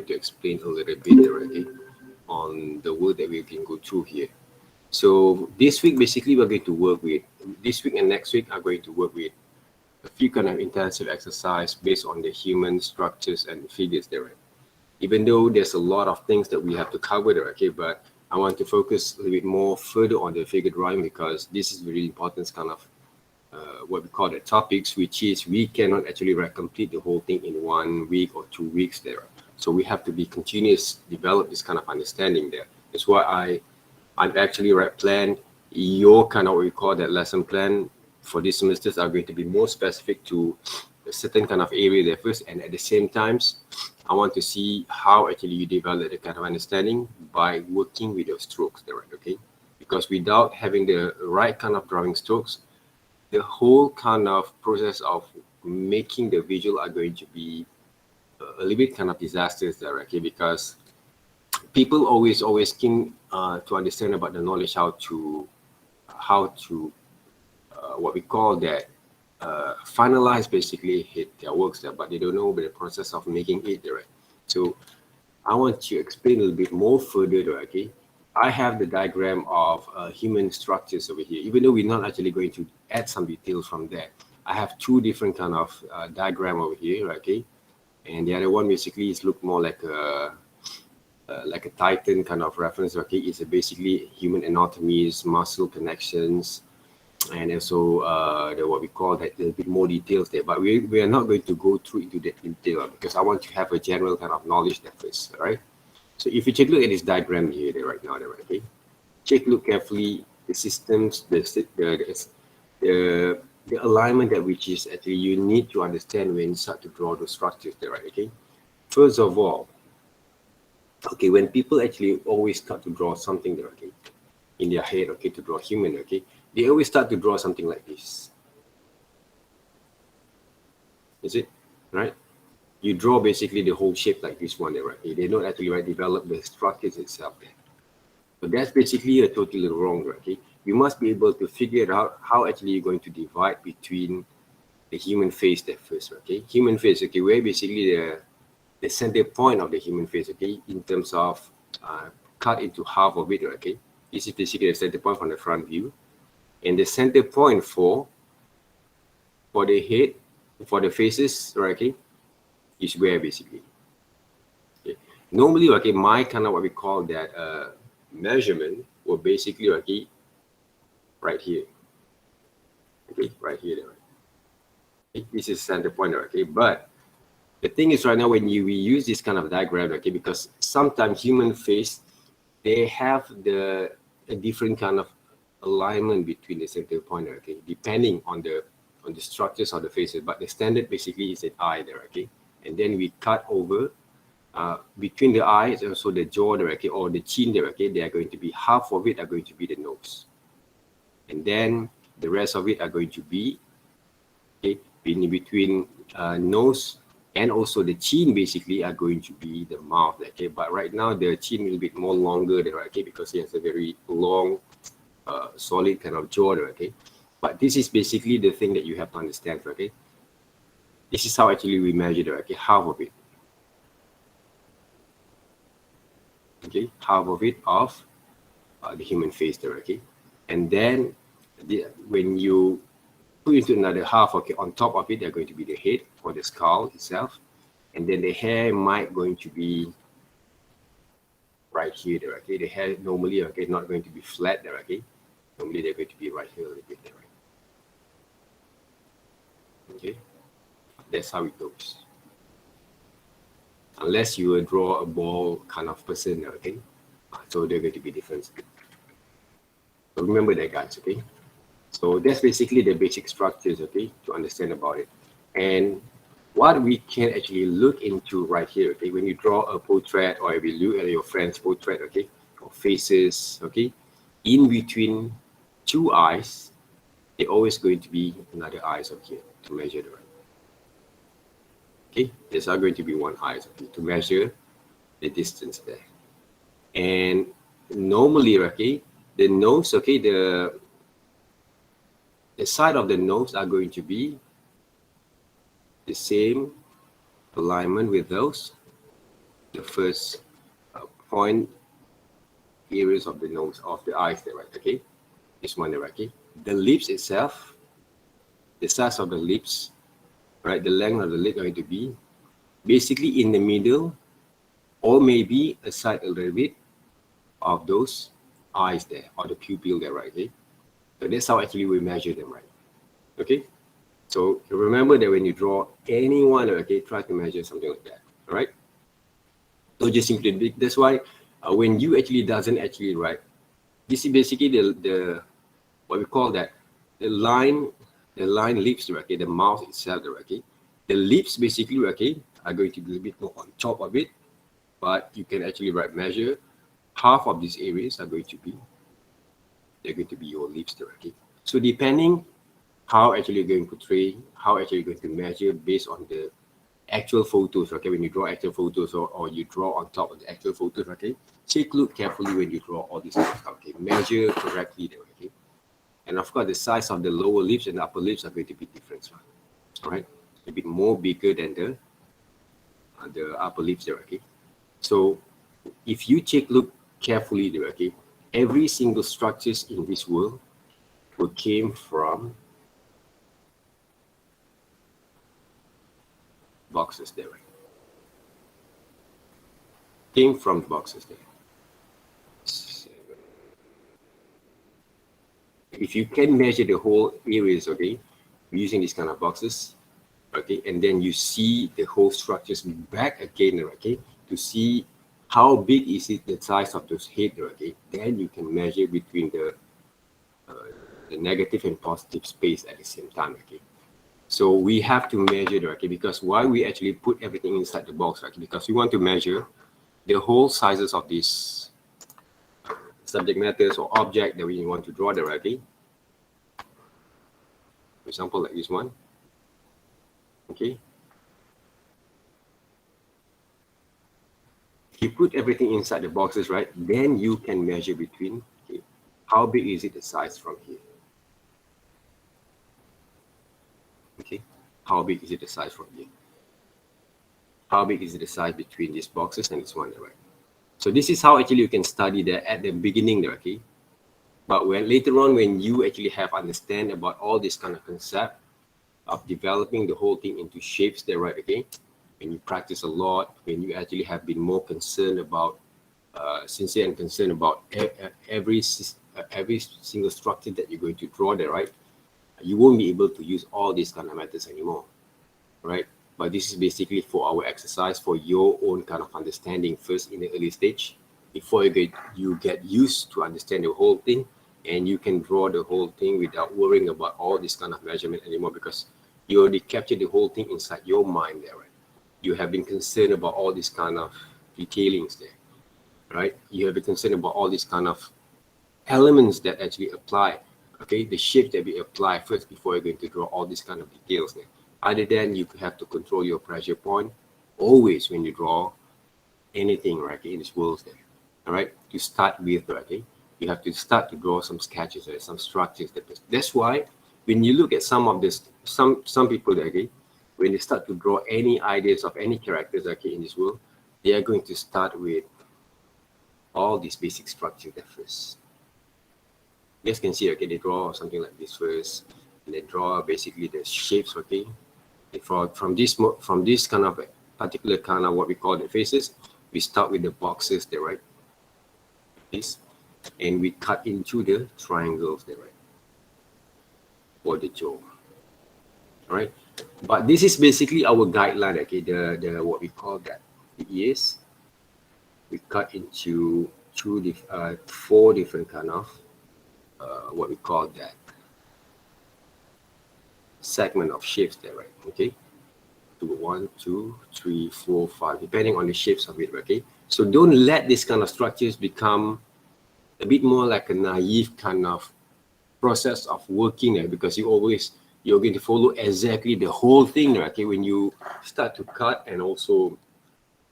going to explain a little bit, okay, on the work that we can go through here. So this week, basically, we're going to work with, this week and next week are going to work with a few kind of intensive exercise based on the human structures and figures there. Even though there's a lot of things that we have to cover there, okay, but I want to focus a little bit more further on the figure drawing because this is really important kind of what we call the topics, which is we cannot actually complete the whole thing in 1 week or 2 weeks there. So we have to be continuous, develop this kind of understanding there. That's why I've actually planned your kind of what we call that lesson plan for these semesters are going to be more specific to a certain kind of area there first, and at the same times I want to see how actually you develop the kind of understanding by working with your strokes there, okay? Because without having the right kind of drawing strokes, the whole kind of process of making the visual are going to be a little bit kind of disasters there, okay? Because people always keen to understand about the knowledge how to what we call that finalize basically hit their works there, but they don't know the process of making it there. So I want to explain a little bit more further there, okay? I have the diagram of human structures over here. Even though we're not actually going to add some details from there, I have two different kind of diagram over here, okay? And the other one basically is look more like a Titan kind of reference, okay? It's basically human anatomies, muscle connections, and also what we call that a little bit more details there. But we are not going to go through into that detail because I want to have a general kind of knowledge there first, all right? So if you take a look at this diagram here right now, okay? Take a look carefully the systems, the alignment that which is actually you need to understand when you start to draw those structures there, right? Okay. First of all, okay, when people actually always start to draw something there, okay, in their head, okay, to draw human, okay, they always start to draw something like this. Is it right? You draw basically the whole shape like this one there, right? They don't actually develop the structures itself there. So that's basically a totally wrong, okay? You must be able to figure out how actually you're going to divide between the human face there first, okay? Human face, okay, where basically the center point of the human face, okay, in terms of cut into half of it, okay? This is basically the center point from the front view. And the center point for the head, for the faces, right, okay, is where basically. Okay. Normally, okay, my kind of what we call that measurement will basically, okay, right here. Okay, right here. Okay. This is center point, okay, but the thing is right now when we use this kind of diagram, okay, because sometimes human face, they have a different kind of alignment between the center point, okay, depending on the structures of the faces, but the standard basically is an eye there, okay, and then we cut over between the eyes and also the jaw there, okay, or the chin there, okay, they are going to be half of it are going to be the nose, and then the rest of it are going to be, okay, in between nose and also the chin basically are going to be the mouth, okay, but right now the chin is a bit more longer there, okay, because it has a very long solid kind of jaw, okay, but this is basically the thing that you have to understand, okay. This is how actually we measure, okay, half of it, okay, half of it of the human face there, okay, and then when you put into another half, okay, on top of it, they're going to be the head or the skull itself, and then the hair might going to be right here there, okay. The hair normally, okay, not going to be flat there, okay. Normally they're going to be right here a little bit there, right? Okay, that's how it goes. Unless you draw a ball kind of person there, okay, so they're going to be different. So remember that, guys, okay. So that's basically the basic structures, okay, to understand about it. And what we can actually look into right here, okay, when you draw a portrait or if you look at your friend's portrait, okay, or faces, okay, in between two eyes, they're always going to be another eyes up here to measure the right. Okay, there's not going to be one eye, okay, to measure the distance there. And normally, okay, the nose, okay, the side of the nose are going to be the same alignment with those the first point areas of the nose, of the eyes there, right? Okay, this one there, okay. The lips itself, the size of the lips, right? The length of the lip going to be basically in the middle, or maybe aside a little bit of those eyes there, or the pupil there, right? Okay, so that's how actually we measure them, right? Okay, so remember that when you draw anyone, okay, try to measure something like that, all right? So just simply, that's why when you actually doesn't actually write, this is basically the what we call that, the line lips, okay, the mouth itself, okay. The lips basically, okay, are going to be a bit more on top of it, but you can actually write measure half of these areas are going to be, they're going to be your lips there, okay. So depending how actually you're going to portray, how actually you're going to measure based on the actual photos, okay, when you draw actual photos, or you draw on top of the actual photos, okay, take a look carefully when you draw all these stuff, okay, measure correctly there, okay. And of course, the size of the lower lips and the upper lips are going to be different, all right, a bit more bigger than the upper lips there, okay. So if you take a look carefully there, okay, every single structures in this world came from boxes there, right? Came from boxes there. If you can measure the whole areas, okay, using these kind of boxes, okay, and then you see the whole structures back again, okay, to see how big is it, the size of those head, okay, then you can measure between the negative and positive space at the same time, okay. So we have to measure, okay, because why we actually put everything inside the box, okay, because we want to measure the whole sizes of these subject matters or object that we want to draw there, okay. For example, like this one, okay. If you put everything inside the boxes, right, then you can measure between, okay, how big is it the size from here, okay, how big is it the size from here, how big is it the size between these boxes and this one, right? So this is how actually you can study that at the beginning there, okay. But when later on, when you actually have understand about all this kind of concept of developing the whole thing into shapes there, right, okay, when you practice a lot, when you actually have been more concerned about sincere and concerned about every single structure that you're going to draw there, right, you won't be able to use all these kind of methods anymore, right? But this is basically for our exercise, for your own kind of understanding first in the early stage, before you get used to understand the whole thing, and you can draw the whole thing without worrying about all this kind of measurement anymore, because you already captured the whole thing inside your mind there, right? You have been concerned about all these kind of detailings there, right? You have been concerned about all these kind of elements that actually apply, okay, the shape that we apply first before you're going to draw all these kind of details there. Other than you have to control your pressure point always when you draw anything, right, in this world there, all right, to start with, okay, you have to start to draw some sketches or some structures. That's why when you look at some of this, some people, okay, when they start to draw any ideas of any characters, okay, in this world, they are going to start with all these basic structures at first. You guys can see, okay, they draw something like this first, and they draw basically the shapes, okay. From this kind of particular kind of what we call the faces, we start with the boxes there, right? This, and we cut into the triangles there, right? Or the jaw, all right? But this is basically our guideline, okay? The what we call that, the ears, we cut into four different kind of what we call that segment of shapes there, right? Okay, 1, 2, 3, 4, 5, depending on the shapes of it, okay? So don't let this kind of structures become a bit more like a naive kind of process of working there, because you're going to follow exactly the whole thing there, okay? When you start to cut and also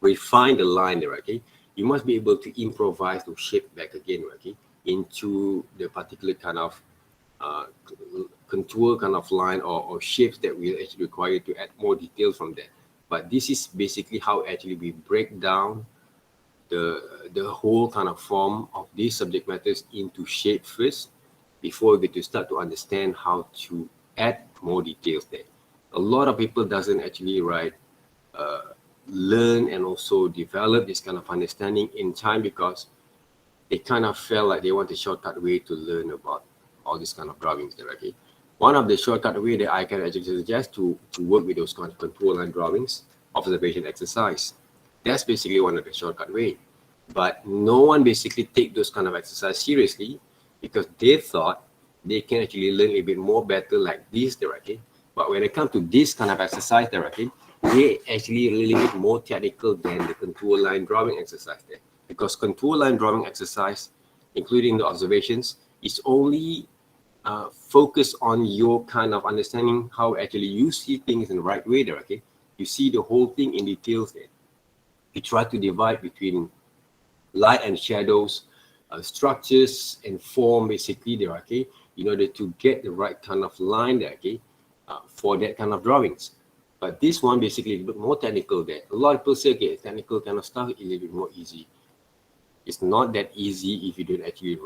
refine the line there, okay, you must be able to improvise to shape back again, okay, into the particular kind of contour kind of line or shapes that we actually require to add more details from there. But this is basically how actually we break down the whole kind of form of these subject matters into shape first before we get to start to understand how to add more details there. A lot of people doesn't actually learn and also develop this kind of understanding in time because they kind of felt like they want a shortcut way to learn about all these kind of drawings there, okay? One of the shortcut way that I can actually suggest to work with those kind of contour line drawings, observation exercise. That's basically one of the shortcut way. But no one basically take those kind of exercise seriously because they thought they can actually learn a bit more better like this there, okay? But when it comes to this kind of exercise there, okay, they actually a little bit more technical than the contour line drawing exercise there. Because contour line drawing exercise, including the observations, is only focus on your kind of understanding how actually you see things in the right way there, okay? You see the whole thing in details there. You try to divide between light and shadows, structures and form basically there, okay? In order to get the right kind of line there, okay? For that kind of drawings. But this one basically is a bit more technical there. A lot of people say, okay, technical kind of stuff is a little bit more easy. It's not that easy if you don't actually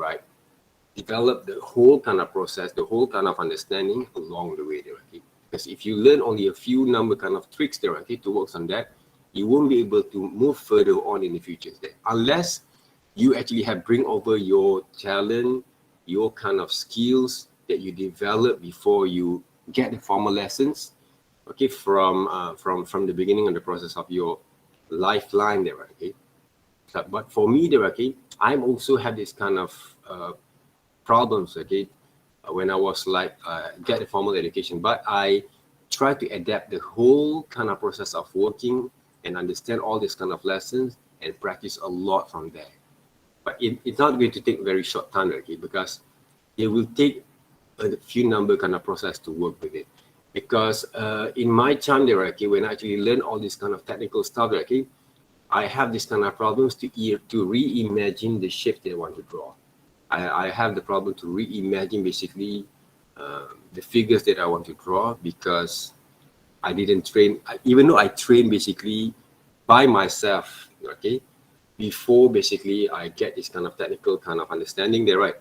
develop the whole kind of process, the whole kind of understanding along the way there, okay? Because if you learn only a few number kind of tricks there, okay, to work on that, you won't be able to move further on in the future there. Unless you actually have bring over your talent, your kind of skills that you develop before you get the formal lessons, okay, from the beginning of the process of your lifeline there, okay? But for me there, okay, I also had this kind of problems, okay, when I was get a formal education, but I try to adapt the whole kind of process of working and understand all these kind of lessons and practice a lot from there. But it's not going to take very short time, okay, because it will take a few number kind of process to work with it. Because in my time there, okay, when I actually learn all this kind of technical stuff, okay, I have this kind of problems to reimagine the shape that I want to draw. I have the problem to reimagine basically the figures that I want to draw because I didn't train, even though I train basically by myself, okay, before basically I get this kind of technical kind of understanding there, right?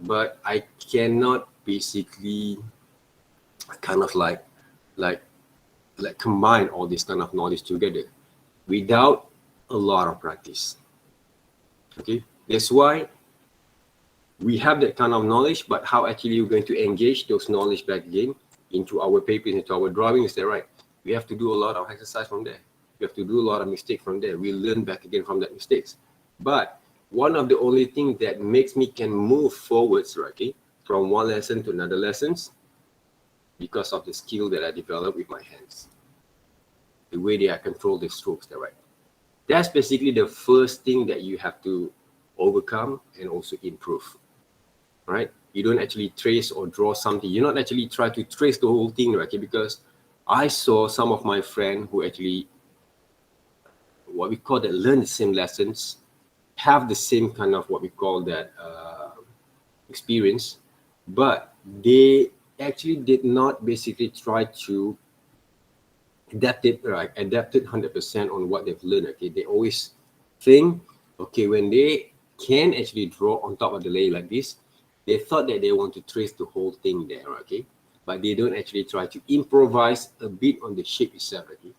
But I cannot basically kind of like combine all this kind of knowledge together without a lot of practice. Okay, that's why we have that kind of knowledge, but how actually we're going to engage those knowledge back again into our papers, into our drawings, there, right? We have to do a lot of exercise from there. We have to do a lot of mistakes from there. We learn back again from that mistakes. But one of the only things that makes me can move forwards, right, okay, from one lesson to another lessons, because of the skill that I developed with my hands, the way that I control the strokes, there, right? That's basically the first thing that you have to overcome and also improve, right? You don't actually trace or draw something. You not actually try to trace the whole thing, right? Okay? Because I saw some of my friends who actually, what we call that, learn the same lessons, have the same kind of what we call that experience, but they actually did not basically try to adapt it 100% on what they've learned. Okay, they always think, okay, when they can actually draw on top of the layer like this, they thought that they want to trace the whole thing there, okay, but they don't actually try to improvise a bit on the shape itself, okay.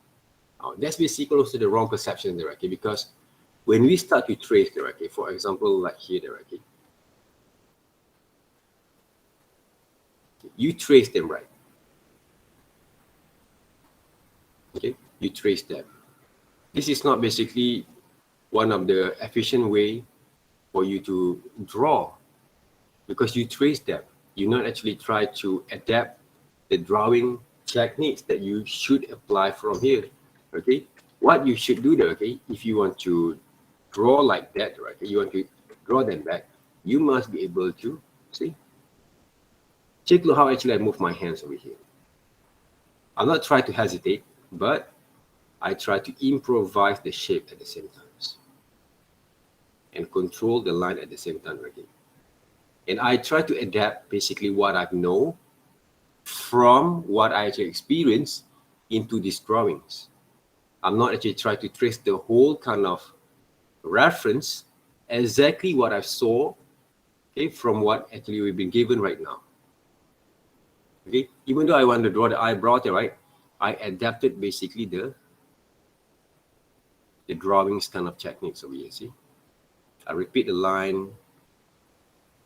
That's basically also the wrong perception there, okay, because when we start to trace there, okay, for example, like here there, okay, you trace them, right? Okay, you trace them. This is not basically one of the efficient way for you to draw, because you trace them. You not actually try to adapt the drawing techniques that you should apply from here. Okay, what you should do there, okay, if you want to draw like that, right, you want to draw them back, you must be able to see. Take a look how actually I move my hands over here. I'm not trying to hesitate, but I try to improvise the shape at the same time and control the line at the same time again. And I try to adapt basically what I know from what I actually experience into these drawings. I'm not actually trying to trace the whole kind of reference, exactly what I saw, okay, from what actually we've been given right now. Okay, even though I want to draw the eyebrow there, right, I adapted basically the drawings kind of techniques over here. See, I repeat the line,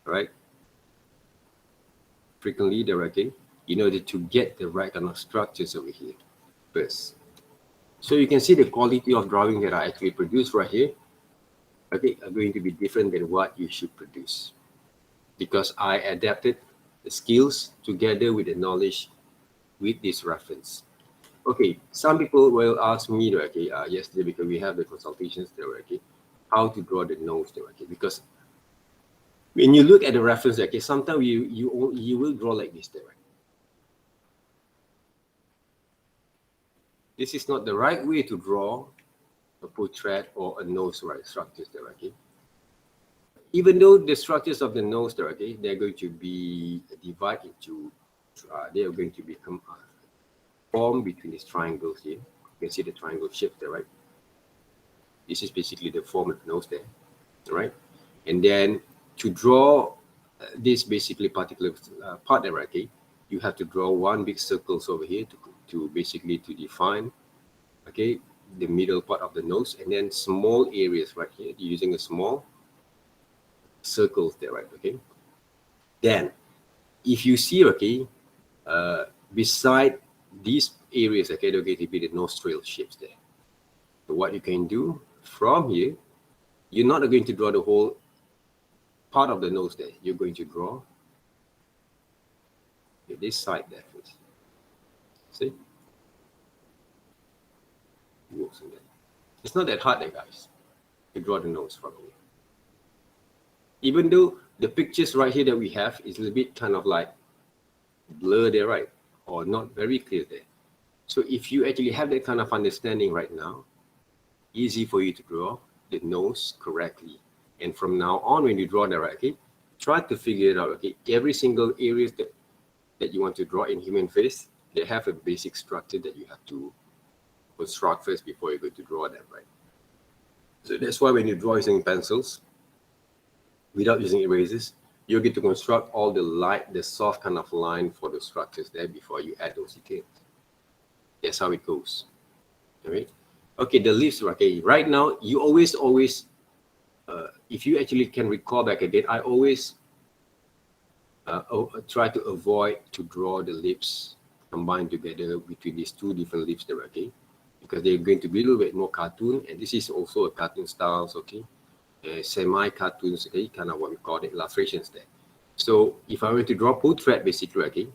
right, frequently there, okay, in order to get the right kind of structures over here first. So you can see the quality of drawing that I actually produced right here, okay, are going to be different than what you should produce, because I adapted the skills together with the knowledge with this reference. Okay, some people will ask me, okay, yesterday, because we have the consultations there, okay, how to draw the nose there, okay, because when you look at the reference, okay, sometimes you will draw like this there, right? This is not the right way to draw a portrait or a nose, right, structures there, okay. Even though the structures of the nose there, okay, they're going to be divided into, they are going to become formed between these triangles here. You can see the triangle shape there, right? This is basically the form of the nose there, right? And then to draw this basically particular part there, okay, you have to draw one big circles over here to basically to define, okay, the middle part of the nose, and then small areas right here using a small circles there, right? Okay. Then if you see, okay, beside these areas, okay, they're going to be the nostril shapes there. So what you can do from here, you're not going to draw the whole part of the nose there. You're going to draw this side there first. See? It's not that hard there, guys, to draw the nose from here. Even though the pictures right here that we have is a little bit kind of like blurred there, right? Or not very clear there. So if you actually have that kind of understanding right now, easy for you to draw the nose correctly. And from now on, when you draw that, right, okay, try to figure it out, okay? Every single area that you want to draw in human face, they have a basic structure that you have to construct first before you're going to draw them, right? So that's why when you draw using pencils, without using erasers, you're going to construct all the light, the soft kind of line for the structures there before you add those details. That's how it goes. All right. Okay, the lips. Okay, right now you always, if you actually can recall back a bit, I always try to avoid to draw the lips combined together between these two different lips there, okay? Because they're going to be a little bit more cartoon, and this is also a cartoon styles, okay? Semi-cartoons, okay, kind of what we call it, illustrations there. So if I were to draw portrait, basically, okay,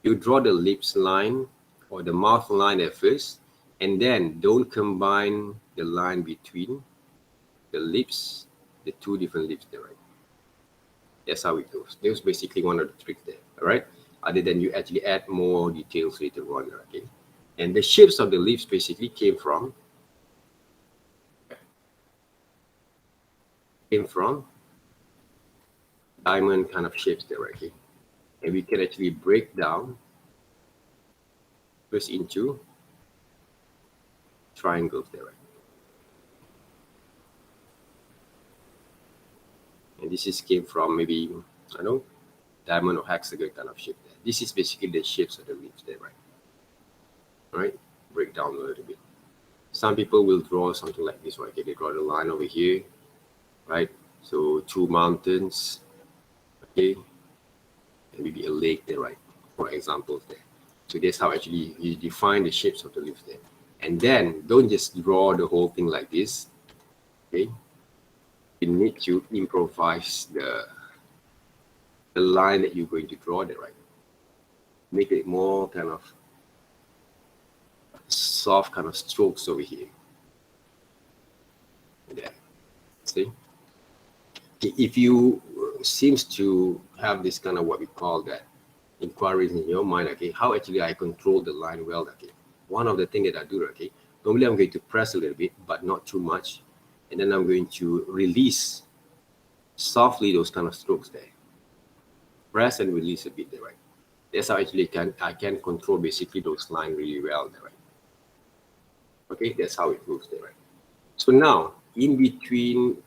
you draw the lips line or the mouth line at first, and then don't combine the line between the lips, the two different lips there, right? That's how it goes. That's basically one of the tricks there, all right? Other than you actually add more details later on, okay? And the shapes of the lips basically came from diamond kind of shapes there, okay? And we can actually break down first into triangles there, right? And this is came from maybe, I don't know, diamond or hexagon kind of shape there. This is basically the shapes of the lips there, right? All right, break down a little bit. Some people will draw something like this, right? Okay, they draw the line over here, right? So two mountains, okay, and maybe a lake there, right? For examples there. So that's how actually you define the shapes of the lips there. And then don't just draw the whole thing like this, okay? You need to improvise the line that you're going to draw there, right? Make it more kind of soft kind of strokes over here. There. See? If you seems to have this kind of what we call that inquiries in your mind, okay, how actually I control the line well, okay? One of the things that I do, okay, normally I'm going to press a little bit, but not too much. And then I'm going to release softly those kind of strokes there. Press and release a bit there, right? That's how actually I can control basically those lines really well there, right? Okay, that's how it goes there, right? So now, in between,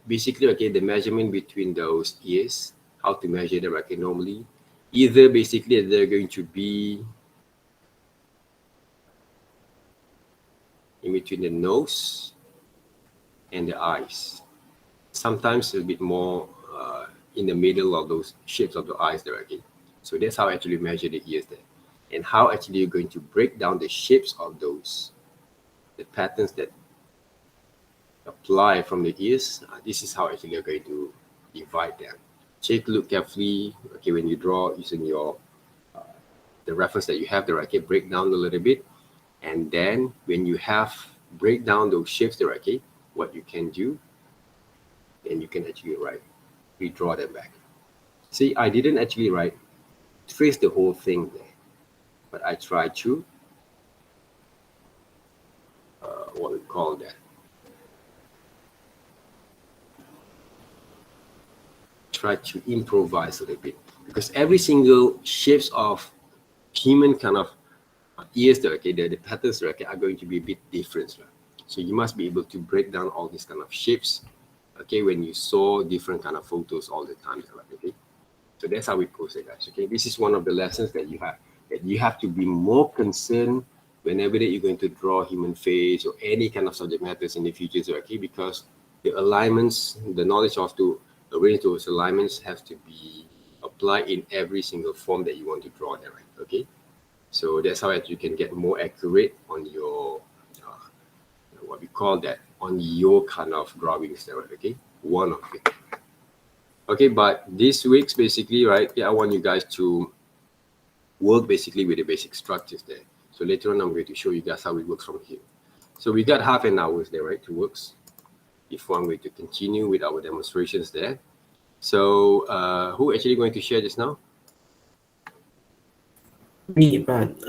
basically, okay, the measurement between those ears, how to measure them, okay, normally, either basically they're going to be in between the nose and the eyes. Sometimes a bit more in the middle of those shapes of the eyes there, okay? So that's how I actually measure the ears there. And how actually you're going to break down the shapes of those, the patterns that apply from the ears. This is how actually you're going to divide them. Take a look carefully, okay, when you draw using your the reference that you have there, okay, break down a little bit. And then when you have break down those shapes there, okay, what you can do, then you can actually redraw them back. See, I didn't actually trace the whole thing there, but I tried to what we call that, try to improvise a little bit, because every single shapes of human kind of ears there, okay, the patterns there, okay, are going to be a bit different, right? So you must be able to break down all these kind of shapes, okay, when you saw different kind of photos all the time, right? Okay, so that's how it goes, guys. Okay, this is one of the lessons that you have to be more concerned whenever that you're going to draw human face or any kind of subject matters in the future, okay, because the alignments, the knowledge of to arrange those alignments have to be applied in every single form that you want to draw there, right? Okay, so that's how you can get more accurate on your what we call that, on your kind of drawings there, right? Okay, one of it. Okay, but this week's basically, right, yeah, I want you guys to work basically with the basic structures there. So later on, I'm going to show you guys how it works from here. So we got half an hour there, right, to work before I'm going to continue with our demonstrations there. So who actually going to share just now? Me, but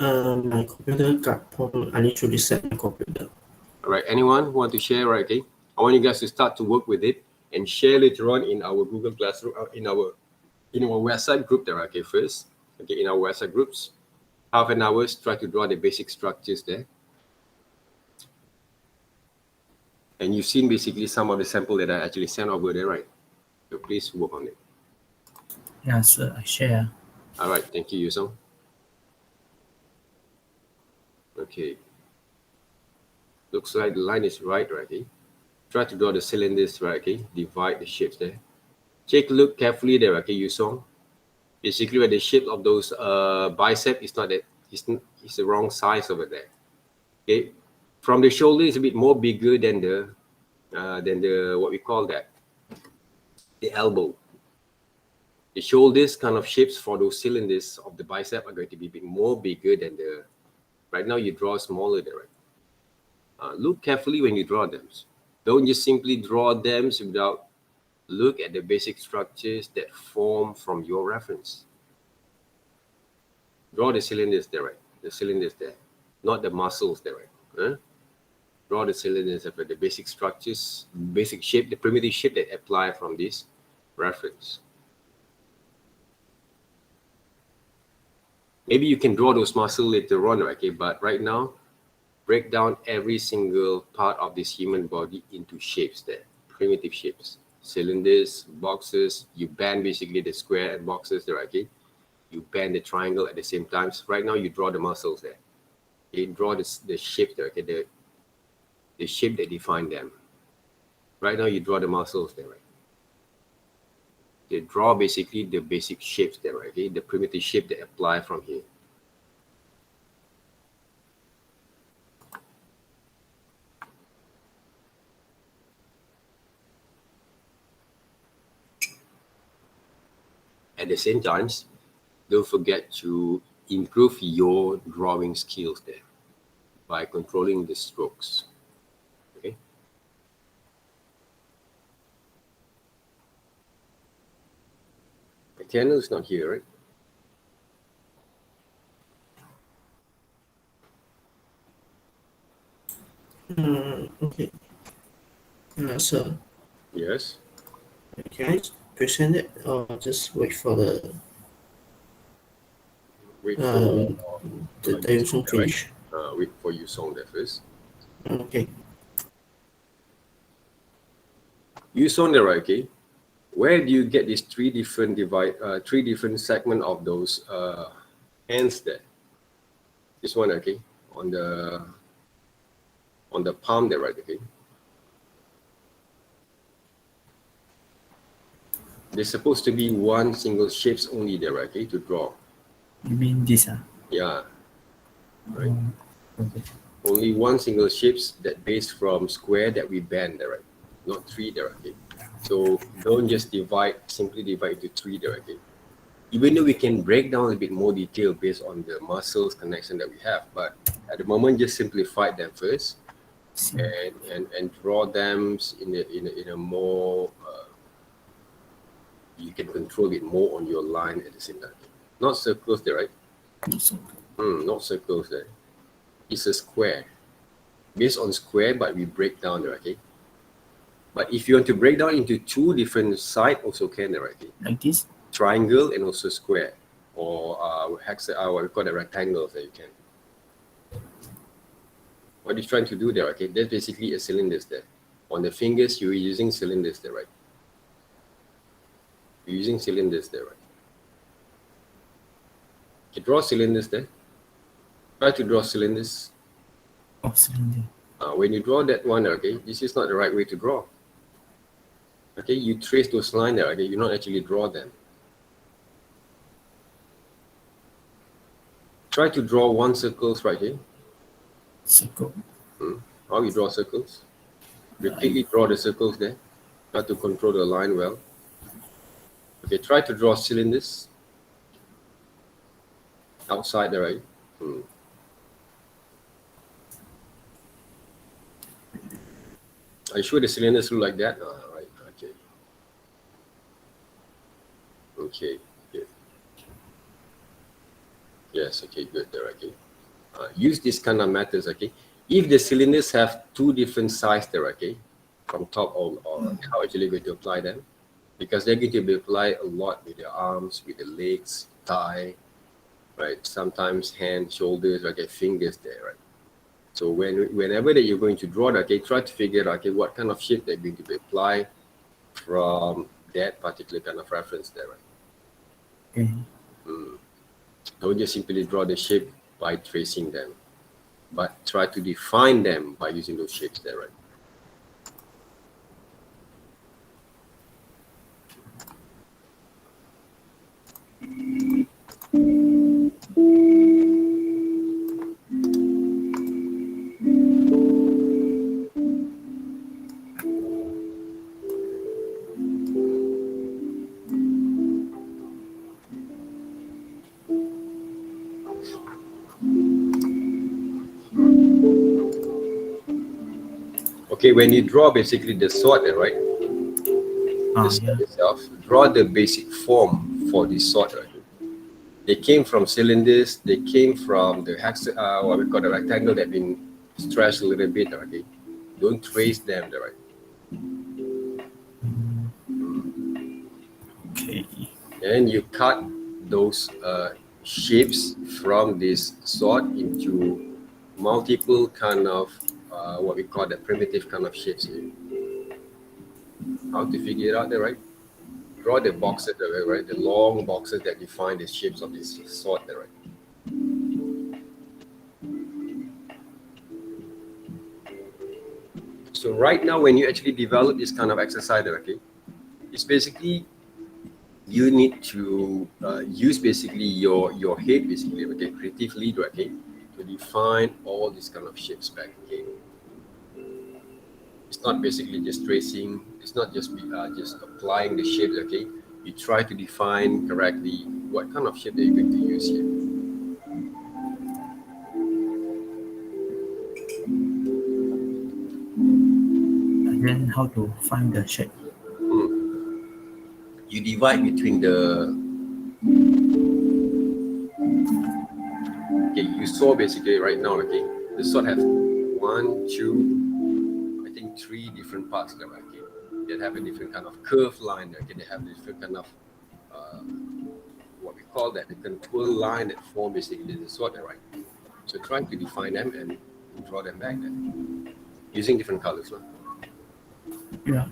my computer got problem. I need to reset my computer. All right, anyone who want to share, right? Okay, I want you guys to start to work with it and share later on in our Google Classroom, in our WhatsApp group there, okay, first. Okay, in our WhatsApp groups, half an hour, try to draw the basic structures there. And you've seen basically some of the sample that I actually sent over there, right? So please work on it. Yeah, sir, I share. All right, thank you, Yusong. Okay. Looks like the line is right, okay? Try to draw the cylinders, right, okay? Divide the shapes there. Take a look carefully there, okay, Yusong. Basically, where the shape of those bicep is not that, it's the wrong size over there. Okay, from the shoulder is a bit more bigger than the what we call that, the elbow. The shoulders kind of shapes for those cylinders of the bicep are going to be a bit more bigger than the. Right now, you draw smaller there. Right? Look carefully when you draw them. Don't just simply draw them without look at the basic structures that form from your reference. Draw the cylinders there, right? The cylinders there, not the muscles there, right? Huh? Draw the cylinders of the basic structures, basic shape, the primitive shape that apply from this reference. Maybe you can draw those muscles later on, okay? But right now, break down every single part of this human body into shapes there, primitive shapes, cylinders, boxes. You bend basically the square and boxes there, okay? You bend the triangle at the same time. So right now, you draw the muscles there. You draw the shape there, okay? The shape that define them. Right now, you draw the muscles there, right? They draw basically the basic shapes there, right? Okay? The primitive shape that apply from here. At the same time, don't forget to improve your drawing skills there by controlling the strokes. Okay. The channel is not here, right? Okay. Sir. Yes. Can I present it or just wait for the Wait for the Yusong finish? Wait for Yusong there first. Okay. You saw there, right? Okay. Where do you get these three different segment of those hands there? This one, okay, on the palm there, right? Okay. There's supposed to be one single shapes only there, right? Okay, to draw. You mean this? Yeah. Right. Okay. Only one single shapes that base from square that we bend there, right? Not three there, okay? So don't just simply divide into three there, okay? Even though we can break down a bit more detail based on the muscles connection that we have, but at the moment just simplify them first and draw them in a more you can control it more on your line at the same time. Not circles there, right? Not circles there. It's a square. Based on square, but we break down there, okay? But if you want to break down into two different sides, also can there, okay? Like this? Triangle and also square, or what we call the rectangles that you can. What you're trying to do there, okay? That's basically a cylinder there. On the fingers, you're using cylinders there, right? You're using cylinders there, right? You draw cylinders there. Try to draw cylinders. Oh, cylinder. When you draw that one, okay, this is not the right way to draw. Okay, you trace those lines there, okay, you not actually draw them. Try to draw one circles right here. Circle. How you draw circles? Repeatedly draw the circles there. Try to control the line well. Okay, try to draw cylinders. Outside there, right? Are you sure the cylinders look like that? Right, okay. Okay, good. Yes, okay, good there, okay. Use this kind of methods, okay. If the cylinders have two different sides there, okay, from top or how actually going to apply them? Because they're going to be applied a lot with the arms, with the legs, thigh, right? Sometimes hands, shoulders, okay, fingers there, right? So whenever that you're going to draw that, okay, try to figure out, okay, what kind of shape they're going to be applied from that particular kind of reference there, right? Don't just simply draw the shape by tracing them, but try to define them by using those shapes there, right? Okay, when you draw basically the sword there, right? The sword itself, draw the basic form for this sword, right? They came from cylinders, they came from the what we call the rectangle that been stretched a little bit, okay? Don't trace them there, right? Okay. And you cut those shapes from this sword into multiple kind of what we call the primitive kind of shapes here. How to figure it out there, right? Draw the boxes there, right? The long boxes that define the shapes of this sword there, right? So right now, when you actually develop this kind of exercise, okay, it's basically you need to use basically your head basically, okay, creatively, okay, to define all these kind of shapes back, okay. It's not basically just tracing. It's not just just applying the shapes, okay. You try to define correctly what kind of shape that you're going to use here. And then how to find the shape? You divide between the. Okay, you saw basically right now, okay, the sword have 1, 2, I think 3 different parts there, okay. They have a different kind of curved line, okay. They have different kind of what we call that the contour line that form basically the sword, right? So try to define them and draw them back then. Using different colors. Huh? Yeah.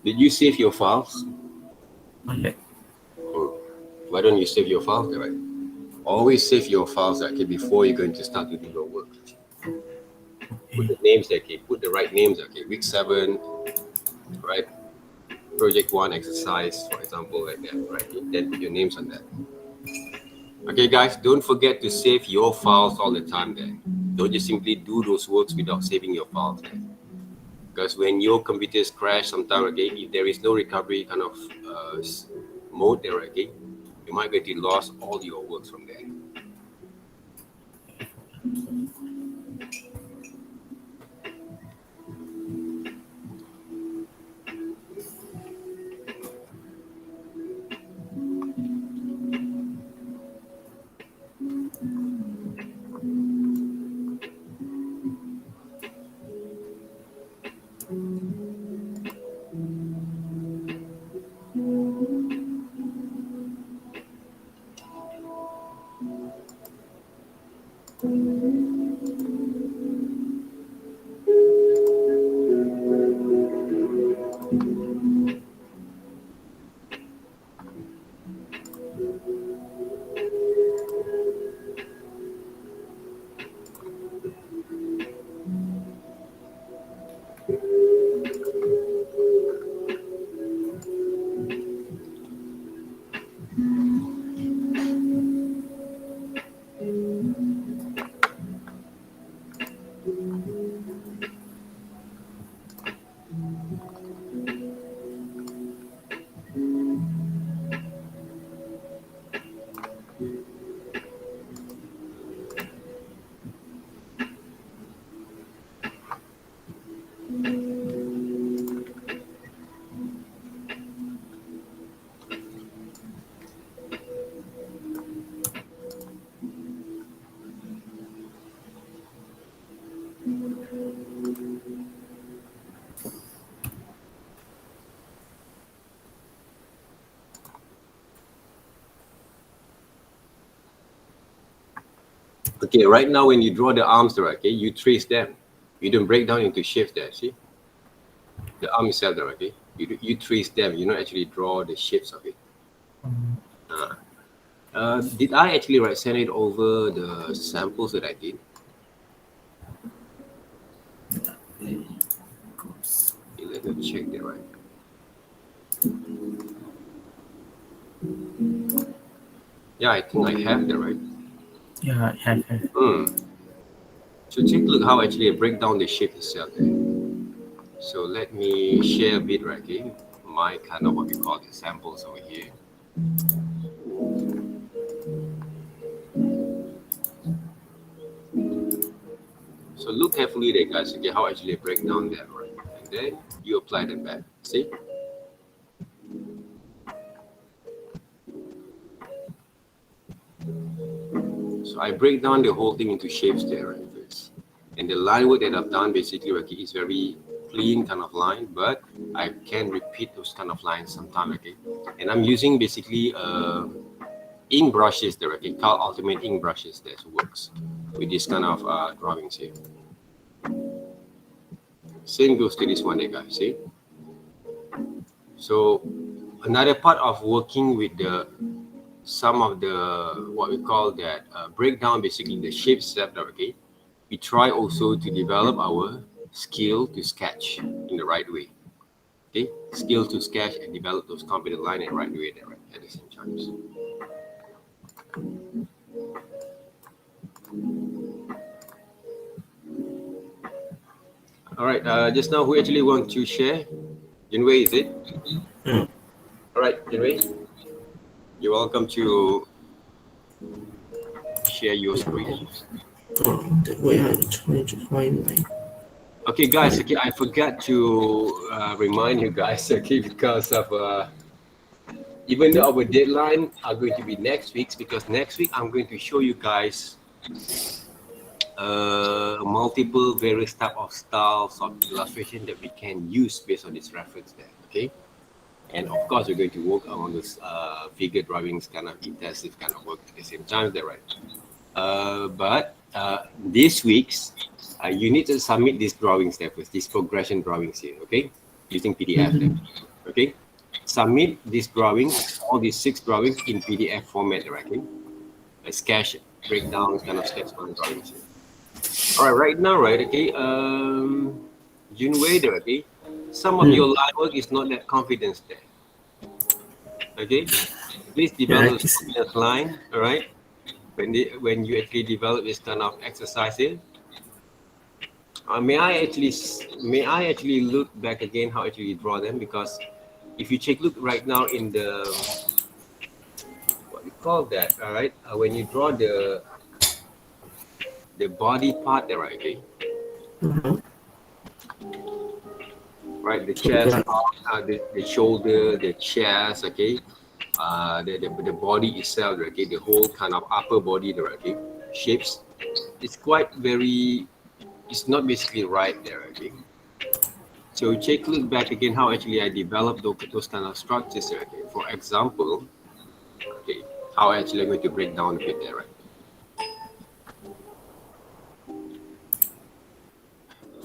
Did you save your files? Okay. Or why don't you save your files there, right? Always save your files okay, before you're going to start to do your work. Put the names there, okay? Put the right names, okay? Week 7, right? Project 1 exercise, for example, like that, right? Then put your names on that. Okay, guys, don't forget to save your files all the time there. Don't just simply do those works without saving your files there. Because when your computers crash sometime, okay, if there is no recovery kind of mode there, okay, you might get to lose all your works from there. Okay, right now when you draw the arms there, okay, you trace them. You don't break down into shapes there, see? The arm itself there, okay? You trace them, you don't actually draw the shapes of it. Did I actually send it over the samples that I did? Okay, let me check there, right? Yeah, I think I have that, right? Yeah, I have. So take a look how actually I break down the shape itself there. So let me share a bit, right? Okay, my kind of what we call the samples over here. So look carefully there, guys. Okay, how actually I break down that, right? And then you apply them back. See? So I break down the whole thing into shapes there, right? And the line work that I've done basically okay, is very clean kind of line, but I can repeat those kind of lines sometime, okay? And I'm using basically ink brushes there, okay? Cal Ultimate ink brushes that works with this kind of drawings here. Same goes to this one there, guys, see? So another part of working with the some of the what we call that breakdown basically the shape step, okay? We try also to develop our skill to sketch in the right way. Okay, skill to sketch and develop those competent line in the right way there, right, at the same time. All right, just now who actually want to share? Jinwei, is it? All right, Jinwei, you're welcome to share your screen. The way I'm trying to find my. Okay, guys. Okay, I forgot to remind you guys. Okay, because of Even though our deadline are going to be next week, because next week I'm going to show you guys multiple various type of styles of illustration that we can use based on this reference there. Okay, and of course we're going to work on this figure drawings kind of intensive kind of work at the same time there, right? But this week's you need to submit these drawings there first, these progression drawings here, okay, using PDF there. Okay, submit these drawings, all these 6 drawings in PDF format, right? Okay? A sketch breakdown kind of sketch plan drawings here. All right, right now, right, okay, Junwei there, okay, some of your line work is not that confidence there. Okay, please develop a confidence line, all right, when you actually develop this kind of exercise here. May I actually look back again how actually you draw them, because if you take look right now in the what we call that, all right, when you draw the body part there, right, okay, right, the chest part, the shoulder, the chest, okay, the body itself, okay, the whole kind of upper body there, okay, shapes, it's quite very, it's not basically right there, okay. So take a look back again how actually I developed those kind of structures there, okay. For example, okay, how actually I'm going to break down a bit there, right.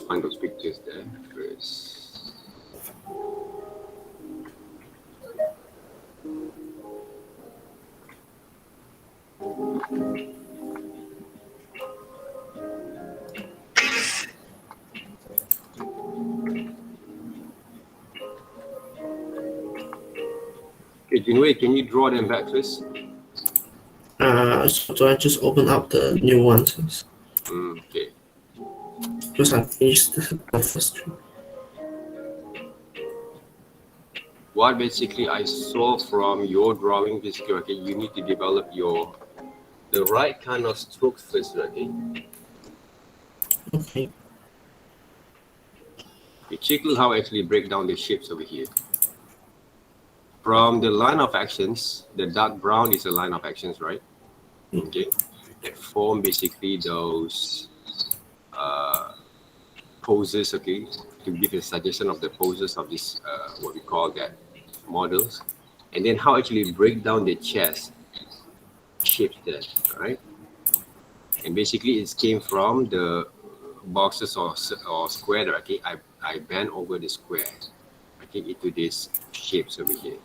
Find those pictures there first. Okay, Junwei, can you draw them back first? So I just open up the new ones. Okay. Because I finished the first one. What basically I saw from your drawing, basically, okay, you need to develop the right kind of strokes first, okay? Okay. You check how I actually break down the shapes over here. From the line of actions, the dark brown is a line of actions, right? Okay, that form basically those poses, okay, to give a suggestion of the poses of this, what we call that, models. And then how actually break down the chest shapes there, right? And basically it came from the boxes or square there, okay? I bend over the square, okay, into these shapes over here.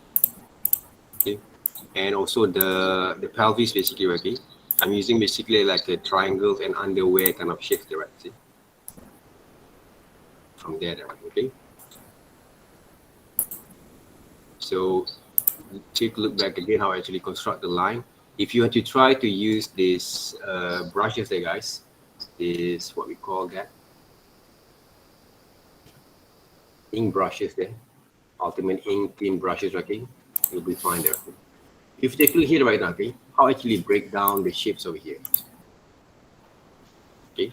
Okay, and also the pelvis basically, okay, I'm using basically like a triangle and underwear kind of shape there, right? See, from there, okay. So take a look back again how I actually construct the line. If you want to try to use these brushes there, guys, is what we call that ink brushes there, ultimate ink thin brushes, okay, you'll be fine there. If you take a look here right now, okay, how I actually break down the shapes over here, okay,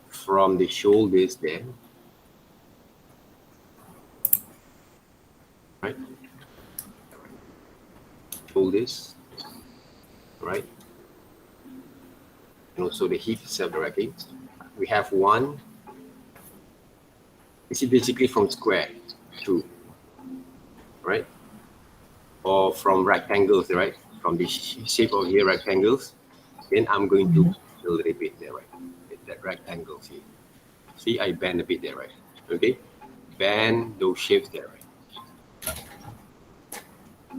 from the shoulders there, right, shoulders, right, and also the hip itself, okay. We have one. This is basically from square to, right, or from rectangles, right, from the shape of here, rectangles. Then I'm going to build a bit there, right, with that rectangles here. See, I bend a bit there, right, okay, bend those shapes there, right.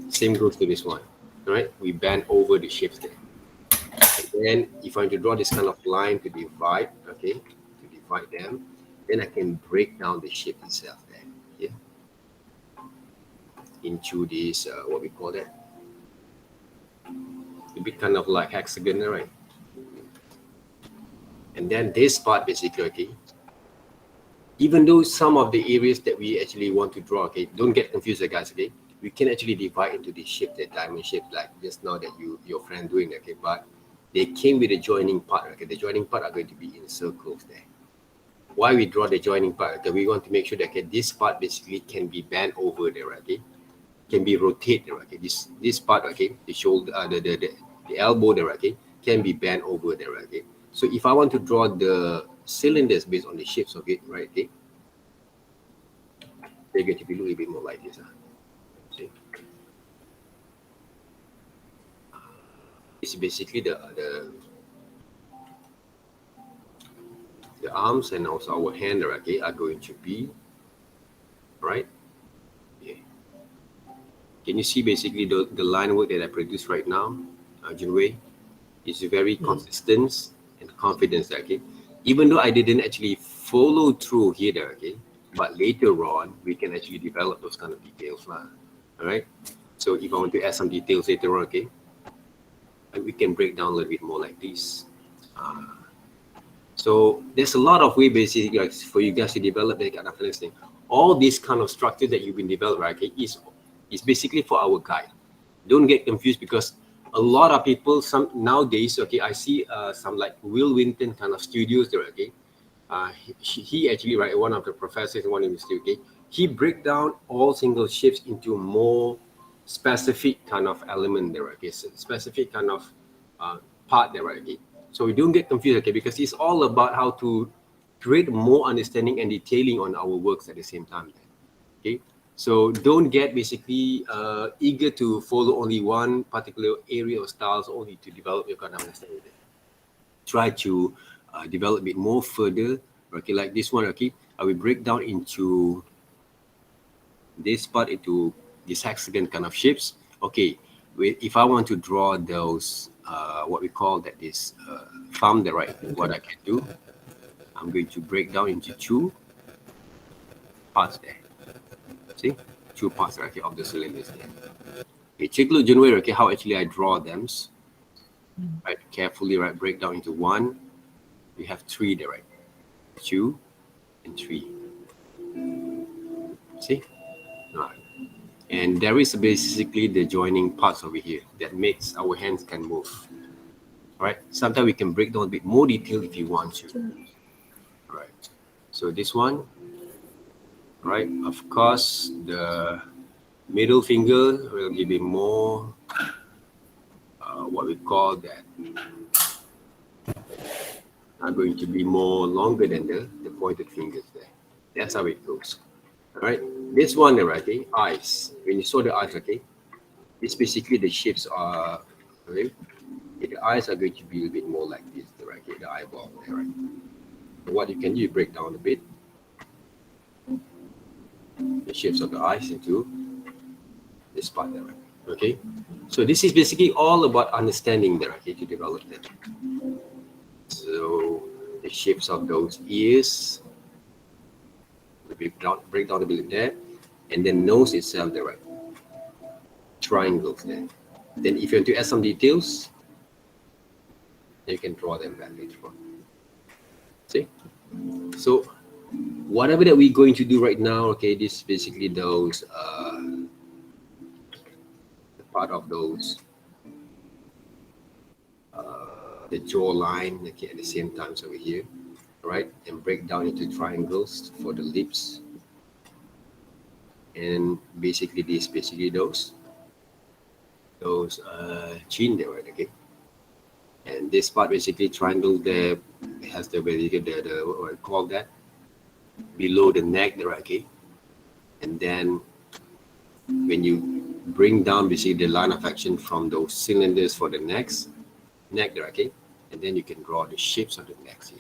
Same goes to this one, right, we bend over the shapes there. And then if I want to draw this kind of line to divide, okay, to divide them, then I can break down the shape itself there, yeah, into this, what we call that, a bit kind of like hexagon, right? And then this part basically, okay, even though some of the areas that we actually want to draw, okay, don't get confused, guys, okay, we can actually divide into the shape, the diamond shape, like just now that your friend doing, okay, but they came with a joining part, okay, the joining part are going to be in circles there. Why we draw the joining part? Okay, we want to make sure that, okay, this part basically can be bent over there, okay, can be rotated, okay? This part, okay, the shoulder, the elbow there, okay, can be bent over there, okay? So if I want to draw the cylinders based on the shapes of it, right, okay, they're going to be a little bit more like this. See? It's basically the arms and also our hand, okay, are going to be right. Okay. Can you see basically the line work that I produce right now, Junwei? Is very consistent and confident, okay? Even though I didn't actually follow through here, okay? But later on, we can actually develop those kind of details, all right? So if I want to add some details later on, okay? We can break down a little bit more like this. So there's a lot of way basically like, for you guys to develop that kind of understanding. All this kind of structure that you've been developing, right, okay, is basically for our guide. Don't get confused because a lot of people, some nowadays, okay, I see some like Will Winton kind of studios there, okay. He actually, right, one of the professors in one university, okay, he break down all single shapes into more specific kind of element there, okay, so specific kind of part there, okay. So we don't get confused, okay, because it's all about how to create more understanding and detailing on our works at the same time, okay. So don't get basically eager to follow only one particular area or styles only to develop your kind of understanding. Try to develop it more further. Okay, like this one. Okay, I will break down into this part into this hexagon kind of shapes. Okay, if I want to draw those what we call that is thumb, the right. What I can do, I'm going to break down into two parts there. See, two parts right here of the cylinders there. Okay, take a look, January, okay, how actually I draw them. Right, carefully, right, break down into one. We have three there, right? Two and three. See? Right. And there is basically the joining parts over here that makes our hands can move. Right? Sometimes we can break down a bit more detail if you want to. Right. So this one, right? Of course, the middle finger will give it more what we call that are going to be more longer than the pointed fingers there. That's how it goes. All right. This one, right? Okay, eyes. When you saw the eyes, okay, it's basically the shapes are okay. The eyes are going to be a bit more like this, right? Okay, the eyeball, right? So what you can do, you break down a bit the shapes of the eyes into this part there, right? Okay. So this is basically all about understanding there, okay, to develop that. So the shapes of those ears, break down a bit there, and then nose itself there, right? Triangles there. Then if you want to add some details, you can draw them back later on. See? So whatever that we're going to do right now, okay, this is basically those part of those the jawline, okay, at the same time over here, right? And break down into triangles for the lips. And basically this basically those chin there, right? Okay. And this part basically triangle there has the what I call that below the neck there, okay. And then when you bring down basically the line of action from those cylinders for the neck there, okay. And then you can draw the shapes of the necks here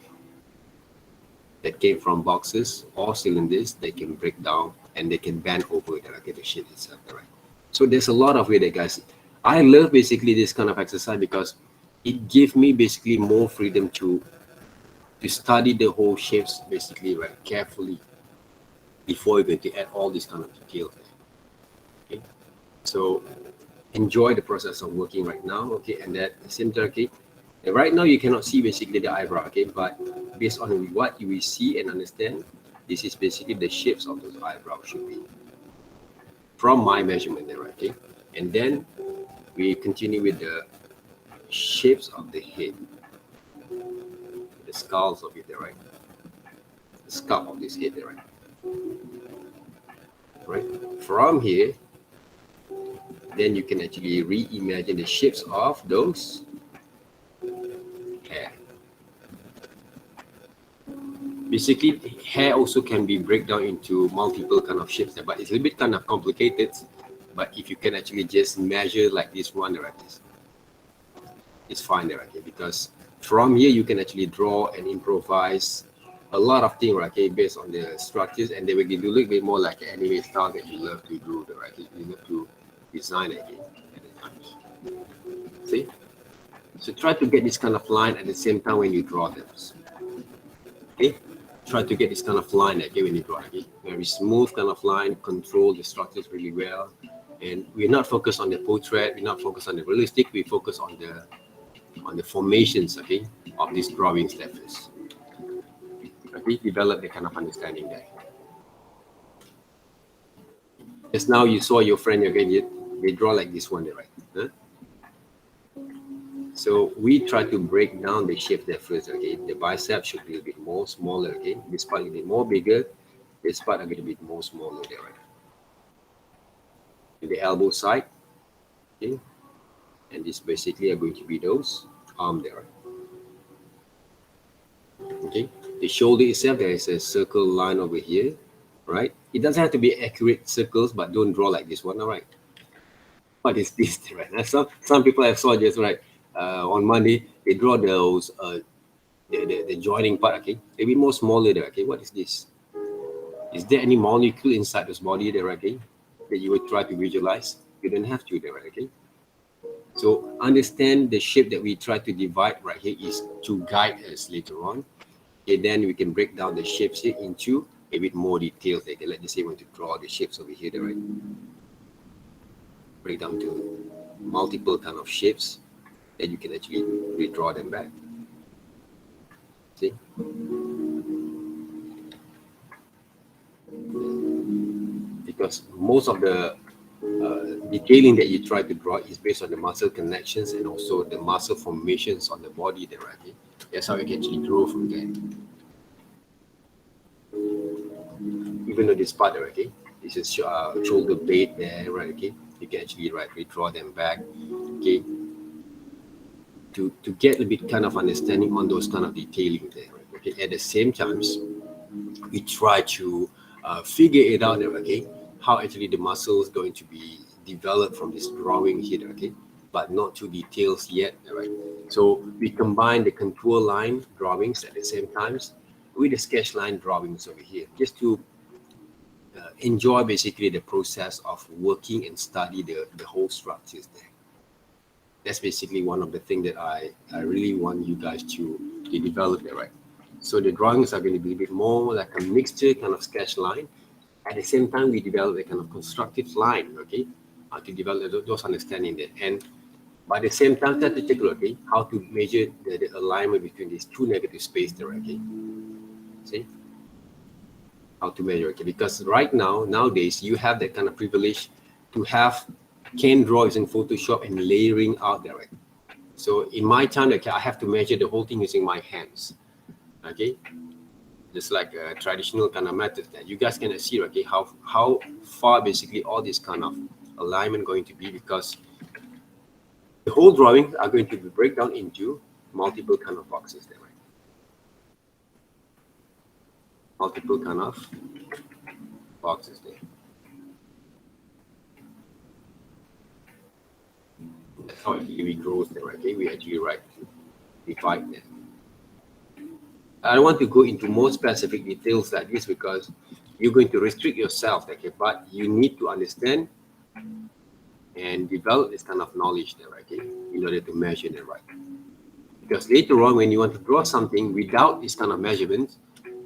that came from boxes or cylinders. They can break down and they can bend over there, okay, the shape itself, right? So there's a lot of way that, guys. I love basically this kind of exercise because it gives me basically more freedom to study the whole shapes basically, right, carefully before you're going to add all these kind of details. Okay, so enjoy the process of working right now, okay, and that same time, okay. And right now you cannot see basically the eyebrow, okay, but based on what you will see and understand, this is basically the shapes of those eyebrows should be from my measurement there, okay. And then we continue with the shapes of the head, the skulls of it there, right? The scalp of this head there, right? Right. From here, then you can actually reimagine the shapes of those hair. Basically, hair also can be break down into multiple kind of shapes, but it's a little bit kind of complicated. But if you can actually just measure like this one, right, it's fine there, okay? Because from here you can actually draw and improvise a lot of things, right, okay, based on the structures, and they will give you a little bit more like anime style that you love to do, right? You love to design again at the times. See? So try to get this kind of line at the same time when you draw them. Okay? Try to get this kind of line okay, when you draw, okay? Very smooth kind of line, control the structures really well. And we're not focused on the portrait, we're not focused on the realistic, we focus on the formations, okay, of these drawings there first. Okay, develop the kind of understanding there. Just now you saw your friend again, they draw like this one there, right? Huh? So we try to break down the shape there first, okay? The bicep should be a bit more smaller, okay? This part a bit more bigger, this part a little bit more smaller there, right? The elbow side, okay? And this basically are going to be those arm there, right? Okay? The shoulder itself, there is a circle line over here, right? It doesn't have to be accurate circles, but don't draw like this one, all right? What is this, right? Some people have saw just right on Monday, they draw those the joining part, okay? A bit more smaller there, okay? What is this? Is there any molecule inside this body there, okay? That you would try to visualize? You don't have to there, okay? So understand the shape that we try to divide right here is to guide us later on. Okay, then we can break down the shapes here into a bit more details. Okay, let's say we want to draw the shapes over here, right? Break down to multiple kind of shapes. Then you can actually redraw them back. See? Because most of the detailing that you try to draw is based on the muscle connections and also the muscle formations on the body there, right? Okay? That's how you can actually draw from there. Even though this part, okay, this is shoulder blade there, right? Okay, you can actually redraw them back, okay, to get a bit kind of understanding on those kind of detailing there, right? Okay. At the same times, we try to figure it out there, okay, how actually the muscle is going to be developed from this drawing here, okay, but not to details yet, right? So we combine the contour line drawings at the same times with the sketch line drawings over here, just to enjoy basically the process of working and study the whole structures there. That's basically one of the things that I really want you guys to develop there, right? So the drawings are going to be a bit more like a mixture kind of sketch line. At the same time, we develop a kind of constructive line, okay, to develop those understanding there. And by the same time, try to take a look, okay, how to measure the alignment between these two negative spaces there, okay? See? How to measure, okay? Because right now, nowadays, you have that kind of privilege to have can draw using Photoshop and layering out there, right? So in my time, okay, I have to measure the whole thing using my hands, okay? Just like a traditional kind of method that you guys can see, okay, how far basically all this kind of alignment going to be, because the whole drawing are going to be break down into multiple kind of boxes there, right? Multiple kind of boxes there. That's how it grows there, right? Okay, we actually divide them. I don't want to go into more specific details like this because you're going to restrict yourself, okay? But you need to understand and develop this kind of knowledge there, okay? In order to measure it right. Because later on, when you want to draw something without this kind of measurements,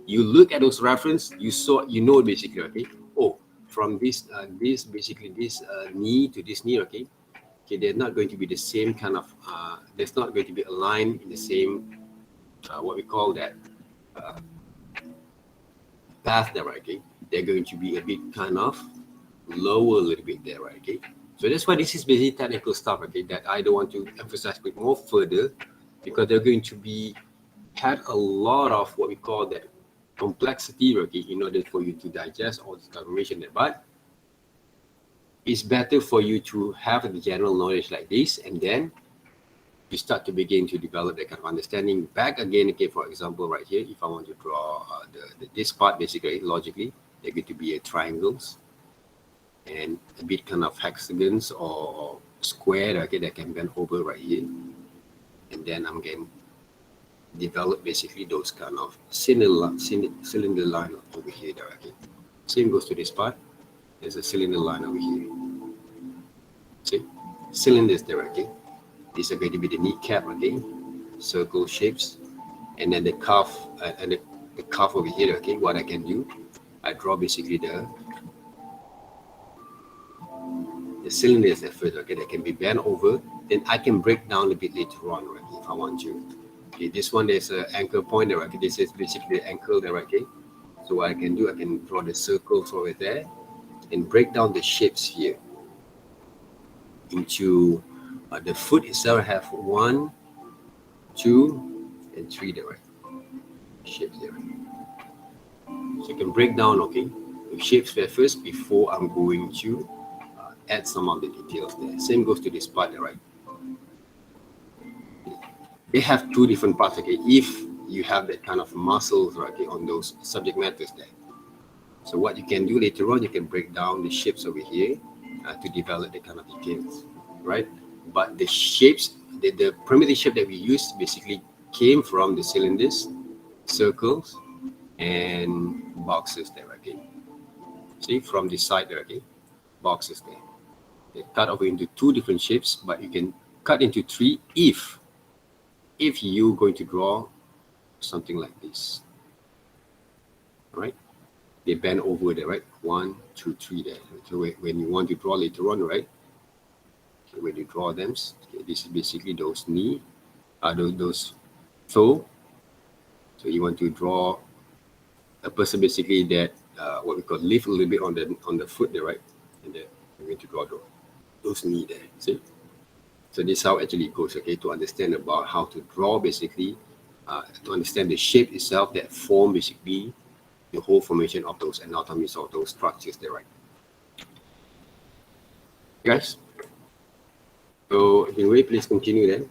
you look at those reference, you know basically, okay? Oh, from this knee to this knee, okay? Okay, they're not going to be the same kind of, there's not going to be aligned in the same, what we call that, path there, right? Okay, they're going to be a bit kind of lower a little bit there, right? Okay, so that's why this is basically technical stuff, okay, that I don't want to emphasize a bit more further, because they're going to be had a lot of what we call that complexity, okay, in order for you to digest all this information there. But it's better for you to have the general knowledge like this, and then you start to begin to develop that kind of understanding back again. Okay, for example, right here, if I want to draw this part, basically, logically, they're going to be triangles and a bit kind of hexagons or square, okay, that can bend over right here. And then I'm going to develop basically those kind of cylinder line over here, okay. Same goes to this part. There's a cylinder line over here. See? Cylinders there, okay. These are going to be the kneecap, okay. Circle shapes. And then the cuff, and the cuff over here, okay. What I can do, I draw basically the cylinders at first, okay, that can be bent over. Then I can break down a bit later on, right, if I want to. Okay, this one, there's an anchor point there, okay. This is basically the ankle there, okay. So what I can do, I can draw the circles over there and break down the shapes here into the foot itself. Have 1, 2, and 3 there, right? Shapes there. So you can break down, okay, the shapes there first before I'm going to add some of the details there. Same goes to this part there, right? They have 2 different parts, okay, if you have that kind of muscles, right, okay, on those subject matters there. So what you can do later on, you can break down the shapes over here to develop the kind of details, right? But the shapes, the primitive shape that we used basically came from the cylinders, circles, and boxes there, okay? See, from this side there, okay? Boxes there. They cut over into 2 different shapes, but you can cut into 3 if you're going to draw something like this. All right? They bend over there, right? 1, 2, 3 there. So when you want to draw later on, right? Okay, when you draw them, okay, this is basically those knee, those toe. So you want to draw a person basically that what we call lift a little bit on the foot there, right? And then you're going to draw those knee there. See? So this is how actually it goes, okay, to understand about how to draw basically, to understand the shape itself that form basically the whole formation of those anatomies of those structures there, right? Guys? So, Hinwei, please continue then.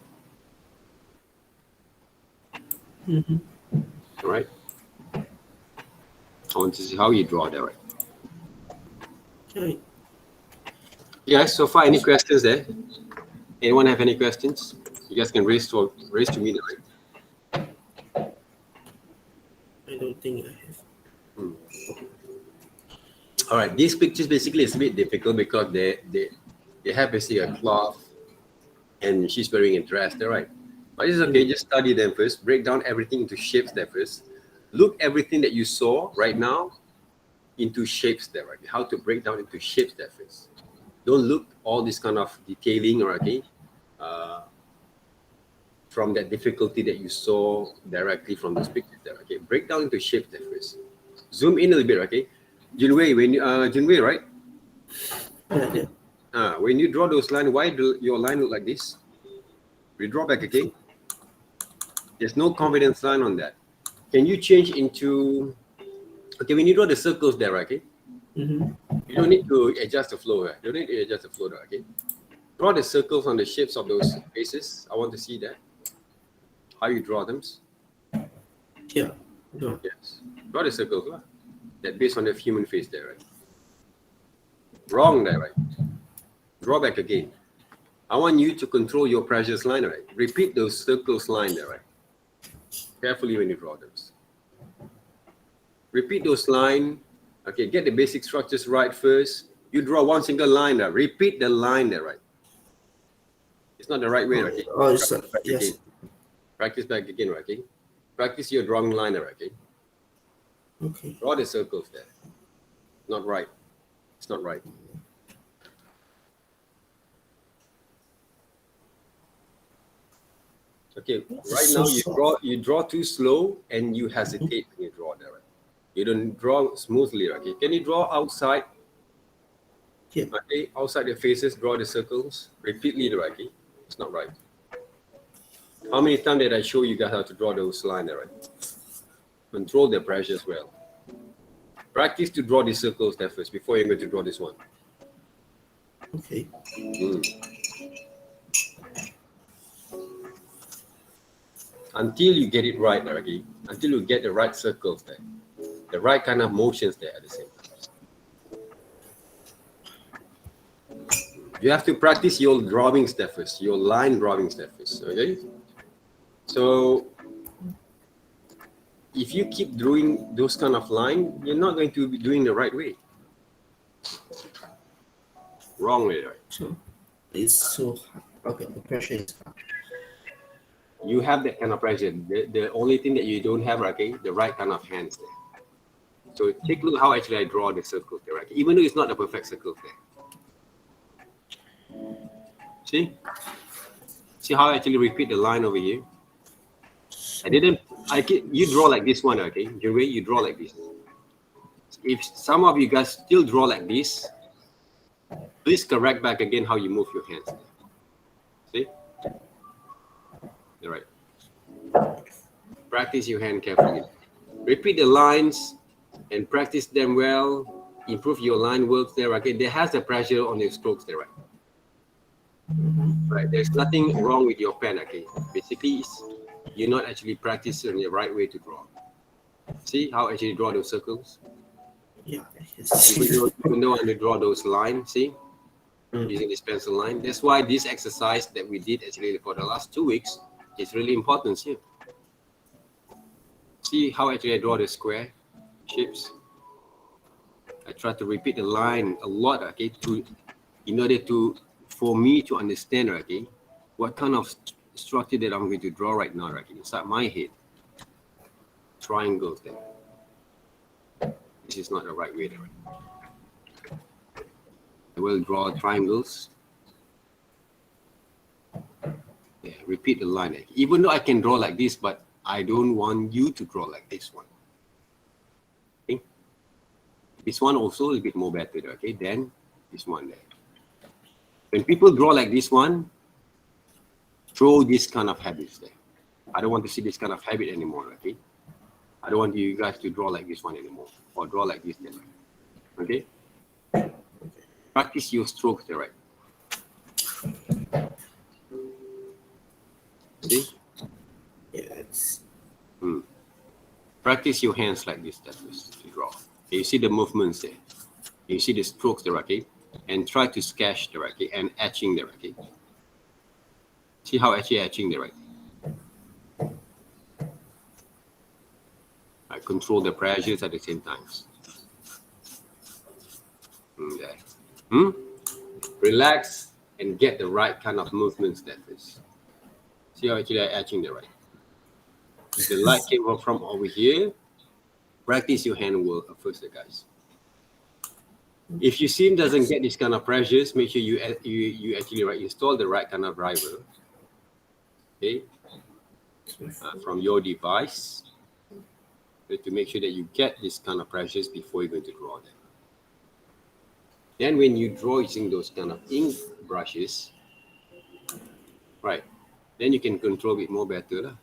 Mm-hmm. All right. I want to see how you draw that, right? Okay. Yes, so far, any questions there? Anyone have any questions? You guys can raise to me, right? I don't think I have. All right, these pictures basically is a bit difficult because they have basically a cloth and she's wearing a dress there, right? But it's okay, just study them first, break down everything into shapes there first. Look everything that you saw right now into shapes there, right? How to break down into shapes there first. Don't look all this kind of detailing, or okay, from that difficulty that you saw directly from those pictures there, okay? Break down into shapes there first. Zoom in a little bit, okay? Junwei, Junwei, right? Yeah. When you draw those lines, why do your line look like this? We draw back again. There's no confidence line on that. Can you change into, okay, when you draw the circles there, okay? Mm-hmm. You don't need to adjust the flow here. You don't need to adjust the flow there, okay? Draw the circles on the shapes of those faces. I want to see that. How you draw them. Yeah. No. Yes. Draw the circles, right? That based on the human face there, right? Wrong there, right? Draw back again. I want you to control your pressures line, right? Repeat those circles line there, right? Carefully when you draw those. Repeat those line. Okay, get the basic structures right first. You draw one single line there. Repeat the line there, right? It's not the right way, okay? Oh, it's yes. Again. Practice back again, right? Okay? Practice your drawing line there, okay? Okay. Draw the circles there. Not right. It's not right. Okay, right now you draw too slow and you hesitate when you draw there, right? You don't draw smoothly, okay? Can you draw outside? Yeah. Okay, outside the faces, draw the circles repeatedly, right? Okay? It's not right. How many times did I show you guys how to draw those lines there, right? Control the pressure as well. Practice to draw the circles there first before you're going to draw this one. Okay. Until you get it right, okay? Until you get the right circles there, the right kind of motions there at the same time. You have to practice your drawing step first, your line drawing step first, okay? So if you keep doing those kind of line, you're not going to be doing the right way. Wrong way, right? So it's so hard. Okay, the pressure is hard. You have that kind of pressure. The only thing that you don't have, okay, the right kind of hands there. So take a look how actually I draw the circle there, right? Even though it's not a perfect circle there. See? See how I actually repeat the line over here? You draw like this one, okay? You draw like this. If some of you guys still draw like this, please correct back again how you move your hands. See? All right. Practice your hand carefully. Repeat the lines and practice them well. Improve your line work there, okay? There has the pressure on your strokes there, right? Right. There's nothing wrong with your pen, okay? Basically, you're not actually practicing the right way to draw. See how I actually draw those circles? Yeah. Even though I draw those lines, see? Using this pencil line. That's why this exercise that we did actually for the last 2 weeks is really important here. See how actually I draw the square shapes? I try to repeat the line a lot, okay, in order for me to understand, okay, what kind of structure that I'm going to draw right now, okay, inside my head. Triangles there. This is not the right way there. I will draw triangles. Yeah, repeat the line. Even though I can draw like this, but I don't want you to draw like this one. Okay? This one also is a bit more better, okay, than this one there. When people draw like this one, throw this kind of habits there. I don't want to see this kind of habit anymore, okay? I don't want you guys to draw like this one anymore, or draw like this there, okay? Practice your strokes there, right? See? Yes. Practice your hands like this, that is to draw. Okay, you see the movements there. You see the strokes there, okay? And try to sketch there, okay? And etching there, okay? See how actually etching there, right? I control the pressures at the same time. Okay. Relax and get the right kind of movements that is. See how actually I'm etching there, right? If the light came from over here, practice your hand work first, guys. If your sim doesn't get this kind of pressures, make sure you actually install the right kind of driver. Okay, from your device, to make sure that you get this kind of pressures before you're going to draw them. Then when you draw using those kind of ink brushes, right, then you can control it more better.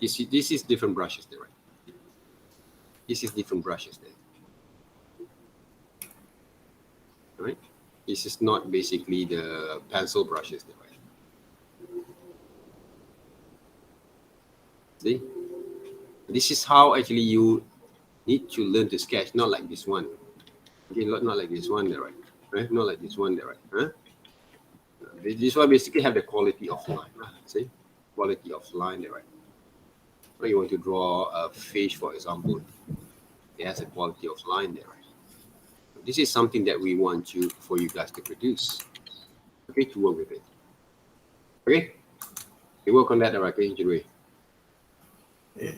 See? This is different brushes there, right? This is different brushes there. Right? This is not basically the pencil brushes there, right? See? This is how actually you need to learn to sketch, not like this one. Okay, not like this one there, right? Not like this one there, right? Huh? This one basically have the quality of line. See? Quality of line there, right? When you want to draw a fish, for example, it has a quality of line there, right? This is something that we want for you guys to produce. Okay, to work with it. Okay? We work on that, okay, Jirui? Yeah.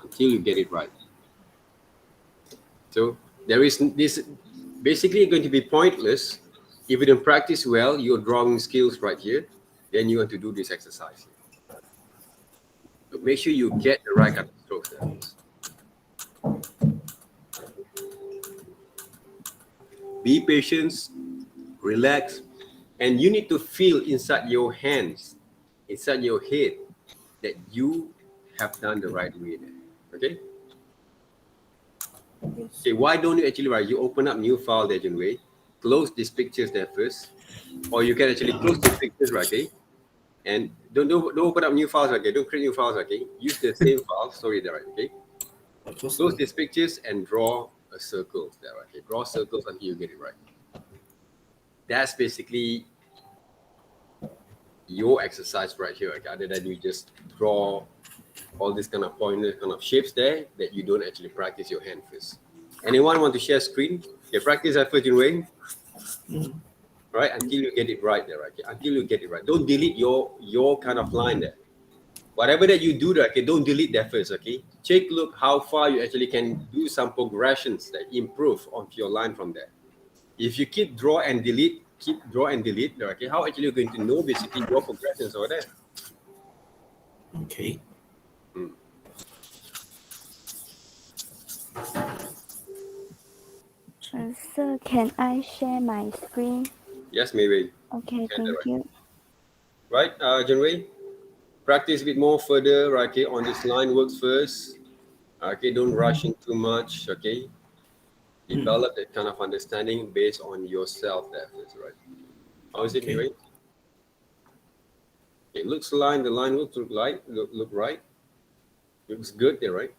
Until you get it right. So there is this basically going to be pointless if you don't practice well your drawing skills right here. Then you want to do this exercise. So make sure you get the right kind of strokes there. Be patient, relax, and you need to feel inside your hands, inside your head, that you have done the right way there. Okay? Okay, why don't you actually, right, you open up new file there, Junwei, close these pictures there first, or you can actually close these pictures, right, okay? And don't open up new files, okay? Don't create new files, okay? Use the same file, sorry there, right, okay? Close these pictures and draw a circle there, right, okay? Draw circles until you get it right. That's basically your exercise right here, okay? Other than you just draw all these kind of pointer kind of shapes there that you don't actually practice your hand first. Anyone want to share screen? Okay, practice that first, Junwei. Right, until you get it right there, right? Okay? Until you get it right. Don't delete your kind of line there. Whatever that you do there, okay, don't delete that first, okay? Take a look how far you actually can do some progressions that improve onto your line from there. If you keep draw and delete, okay, how actually you're going to know basically your progressions over there? Okay. Sir, can I share my screen? Yes, maybe. Okay, Can, thank right. you. Right, Janwei? Practice a bit more further, right, okay, on this line works first. Okay, don't rush in too much, okay? Develop that kind of understanding based on yourself there first, right? How is it, Okay. Mary? It looks line, the line looks look right. Looks good there, right?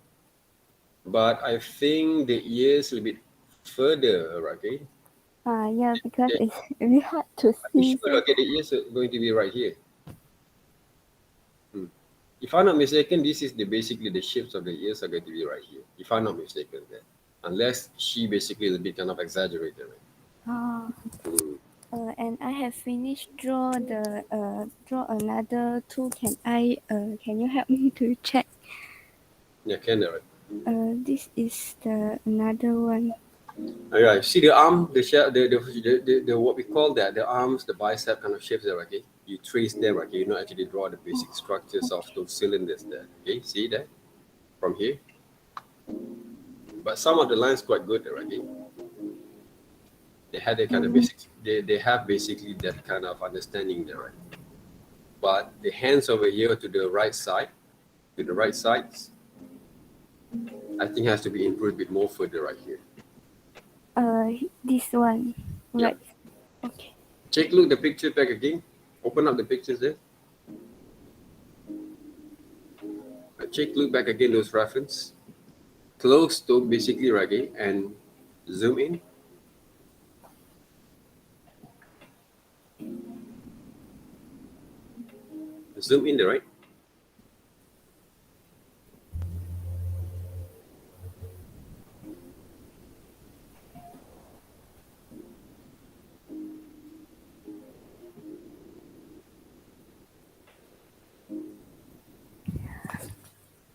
But I think the ears a little bit further, okay? Yeah, because Okay. it's really hard to Are you see. sure, okay, the ears are going to be right here? If I'm not mistaken, this is basically the shapes of the ears are going to be right here. If I'm not mistaken, then. Unless she basically a little bit kind of exaggerated, right? And I have finished draw another two. Can you help me to check? Yeah, can right? This is the another one. All right. See the arm, the what we call that, the arms, the bicep kind of shapes there, okay? You trace them, okay? You not actually draw the basic structures of those cylinders there. Okay, see that from here. But some of the lines quite good, okay? They had that kind of basic. They have basically that kind of understanding there, right? But the hands over here to the right side, I think has to be improved a bit more further right here. This one. Yeah. Right. Okay. Take a look at the picture back again. Open up the pictures there. Check, look back again, those reference. Close to basically right here and zoom in. Zoom in there, right?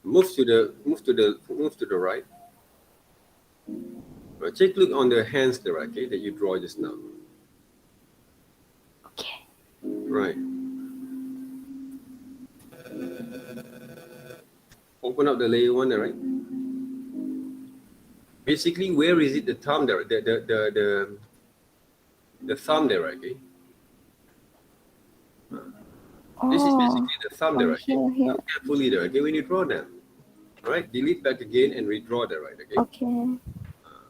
Move to the right. Take a look on the hands there, okay, that you draw just now. Okay. Right. Open up the layer one there, right? Basically, where is it the thumb there? The thumb there, okay? This is basically the thumb there, okay? Here. Look carefully there, okay? When you draw them, all right? Delete back again and redraw there, right? Okay. Okay.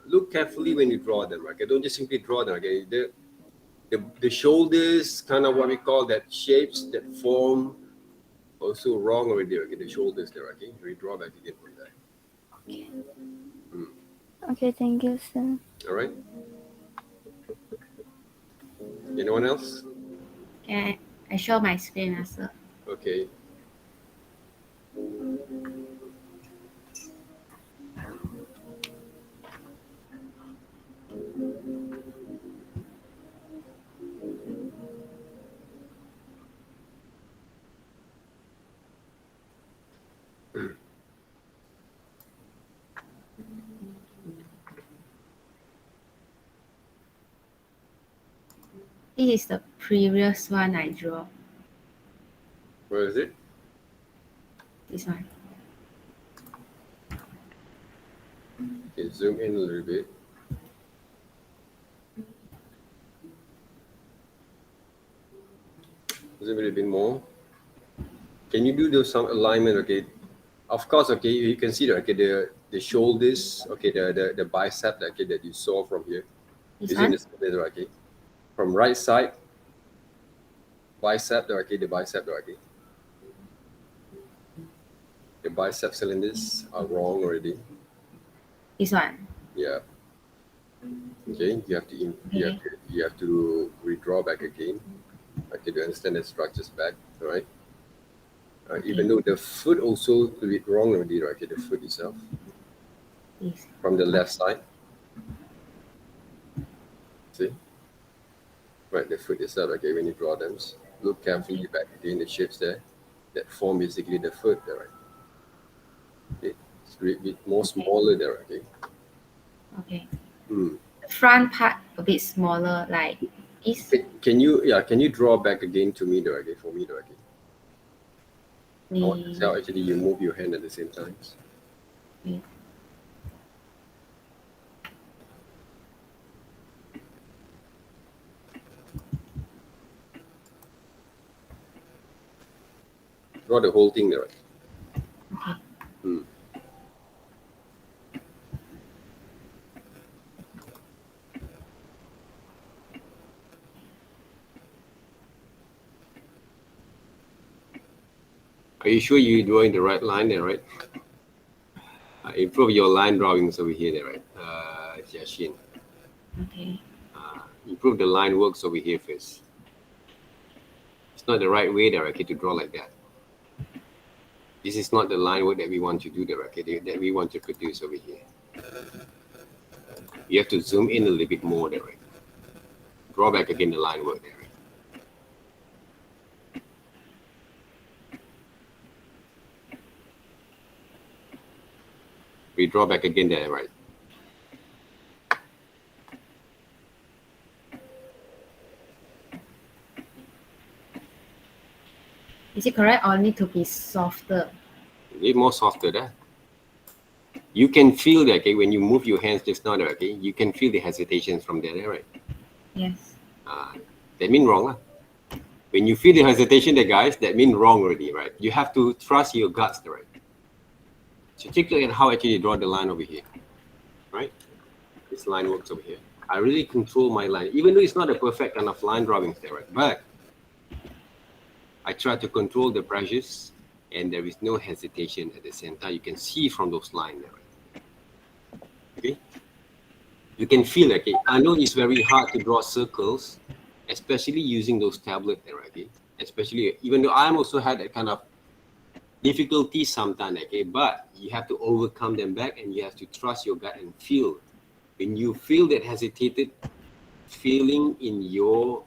Look carefully when you draw them, right? Okay? Don't just simply draw them, okay? The shoulders, kind of what we call that shapes that form, also wrong already, okay? The shoulders there, okay? Redraw back again from there. Okay. Okay, thank you, sir. All right. Anyone else? Can I show my screen, sir? Okay. This is the previous one I draw. Where is it? This one. Okay, zoom in a little bit. Zoom in a bit more. Can you do some alignment, okay? Of course, okay, you can see that, okay, the shoulders, okay, the bicep, okay, that you saw from here, This using one? the cylinder, okay, from right side, bicep, okay, the bicep, okay, the bicep cylinders are wrong already. This one? Yeah. Okay, Okay. you have to redraw back again, okay, to understand the structures back, all right? Even though the foot also a bit wrong already, right? Okay, the foot itself This. from the left side. See, right, the foot itself. Okay, when you draw them, look carefully back again. The shapes there that form basically the foot there, right? Okay, it's a bit more smaller there. Okay. Okay. Hmm. The front part a bit smaller, like this. Can you draw back again to me there? Okay, for me there. Okay. I want to see how actually you move your hand at the same time. Wait. Draw the whole thing there. Right? Okay. Hmm. Are you sure you're drawing the right line there, right? Improve your line drawings over here, there, right? Jiaxin. Okay. Improve the line works over here first. It's not the right way there, okay, to draw like that. This is not the line work that we want to do there, okay, that we want to produce over here. You have to zoom in a little bit more there, right? Draw back again the line work there. Right? We draw back again there, right? Is it correct or need to be softer? A little more softer there. You can feel that, okay, when you move your hands just now there, okay, you can feel the hesitations from there, right? Yes. That means wrong. When you feel the hesitation there, guys, that means wrong already, right? You have to trust your guts there, right? So take a look at how actually you draw the line over here, right? This line works over here. I really control my line, even though it's not a perfect kind of line drawing there, right? But I try to control the pressures and there is no hesitation at the same time. You can see from those lines there, right? Okay? You can feel, okay? I know it's very hard to draw circles, especially using those tablets there, okay? Especially, even though I'm also had that kind of difficulty sometimes, okay? But you have to overcome them back and you have to trust your gut and feel. When you feel that hesitated feeling in your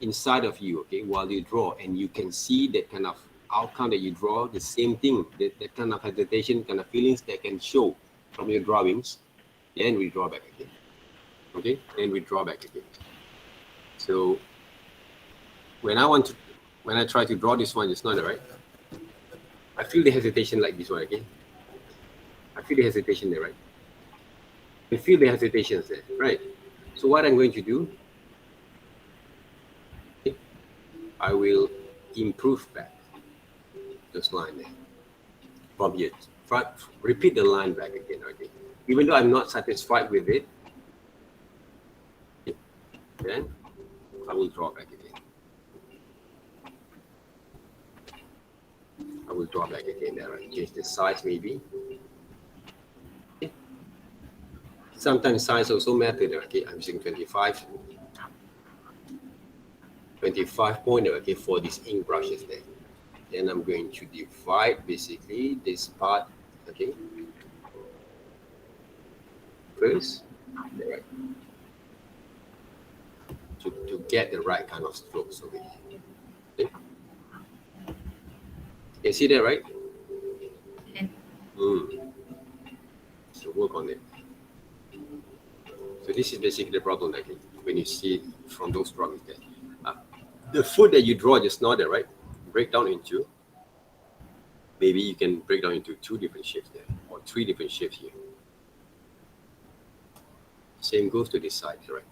inside of you, okay, while you draw, and you can see that kind of outcome that you draw, the same thing, that kind of hesitation, kind of feelings that can show from your drawings, then we draw back again. Okay, then we draw back again. So when I try to draw this one, it's not right. I feel the hesitation like this one again. I feel the hesitation there, right? You feel the hesitations there, right? So what I'm going to do, I will improve back this line there. From here, repeat the line back again, okay? Even though I'm not satisfied with it, then I will draw back again. I will draw back again there, right? Change the size maybe. Okay. Sometimes size also matters, okay? I'm using 25 pointer, okay, for these ink brushes there. Then I'm going to divide basically this part, okay, first, right, to get the right kind of strokes over here. Okay. You see that, right? And So work on it. So this is basically the problem, okay, when you see from those drawings there. The foot that you draw just now there, right? Break down into, maybe you can break down into 2 different shapes there, or 3 different shapes here. Same goes to this side, right?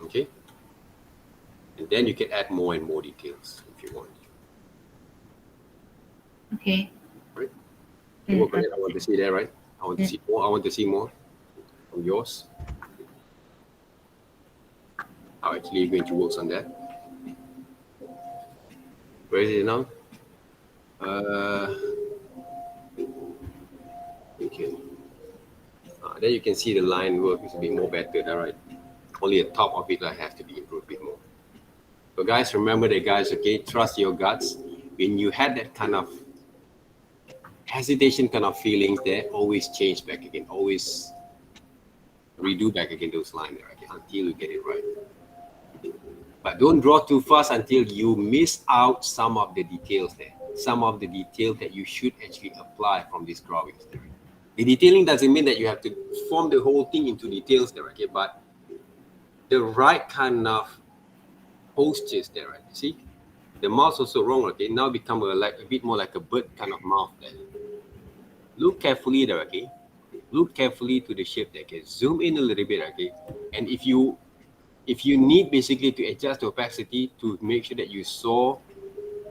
Okay. And then you can add more and more details if you want. Okay. Right? You work on it. I want to see that, right? I want to see more. I want to see more from yours. How actually you're going to work on that. Where is it now? Okay. Then you can see the line work is a bit more better, right? Only the top of it I have to be improved a bit more. So guys, remember that, guys, okay, trust your guts. When you had that kind of hesitation kind of feelings there, always change back again, always redo back again those lines there, okay, until you get it right. But don't draw too fast until you miss out some of the details there, some of the details that you should actually apply from these drawings there. The detailing doesn't mean that you have to form the whole thing into details there, okay, but the right kind of postures there, right? See, the mouth also wrong, okay, now become like a bit more like a bird kind of mouth there. Look carefully there, okay, look carefully to the shape there, okay, zoom in a little bit, okay, and if you need basically to adjust the opacity to make sure that you saw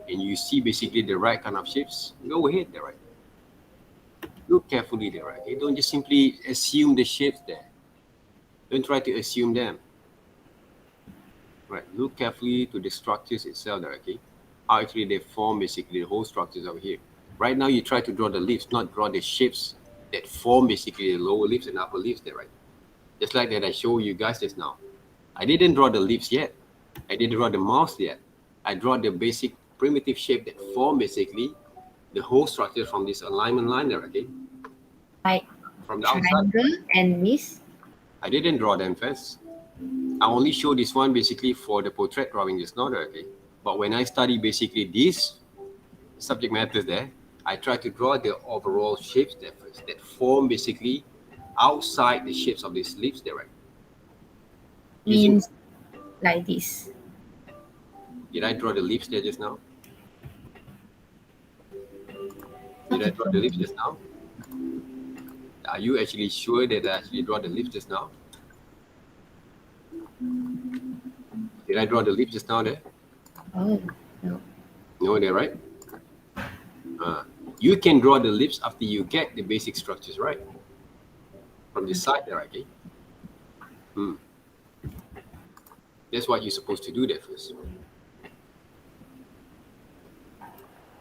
and you see basically the right kind of shapes, go ahead there, right? Look carefully there, right? Okay? Don't just simply assume the shapes there. Don't try to assume them. Right, look carefully to the structures itself there, okay? How actually they form basically the whole structures over here. Right now you try to draw the leaves, not draw the shapes that form basically the lower leaves and upper leaves there, right? Just like that I showed you guys just now. I didn't draw the leaves yet. I didn't draw the mouth yet. I draw the basic primitive shape that form basically the whole structure from this alignment line there, okay? Like From the triangle outside. and this. I didn't draw them first. I only show this one basically for the portrait drawing just now, okay? But when I study basically these subject matters there, I try to draw the overall shapes there first that form basically outside the shapes of these leaves there, right? Means like this. Did I draw the leaves there just now? Did I draw the leaves just now? Are you actually sure that I actually draw the leaves just now? Did I draw the leaves just now there? Oh, no. No, there, right? You can draw the lips after you get the basic structures right from the side there, okay? That's what you're supposed to do there first.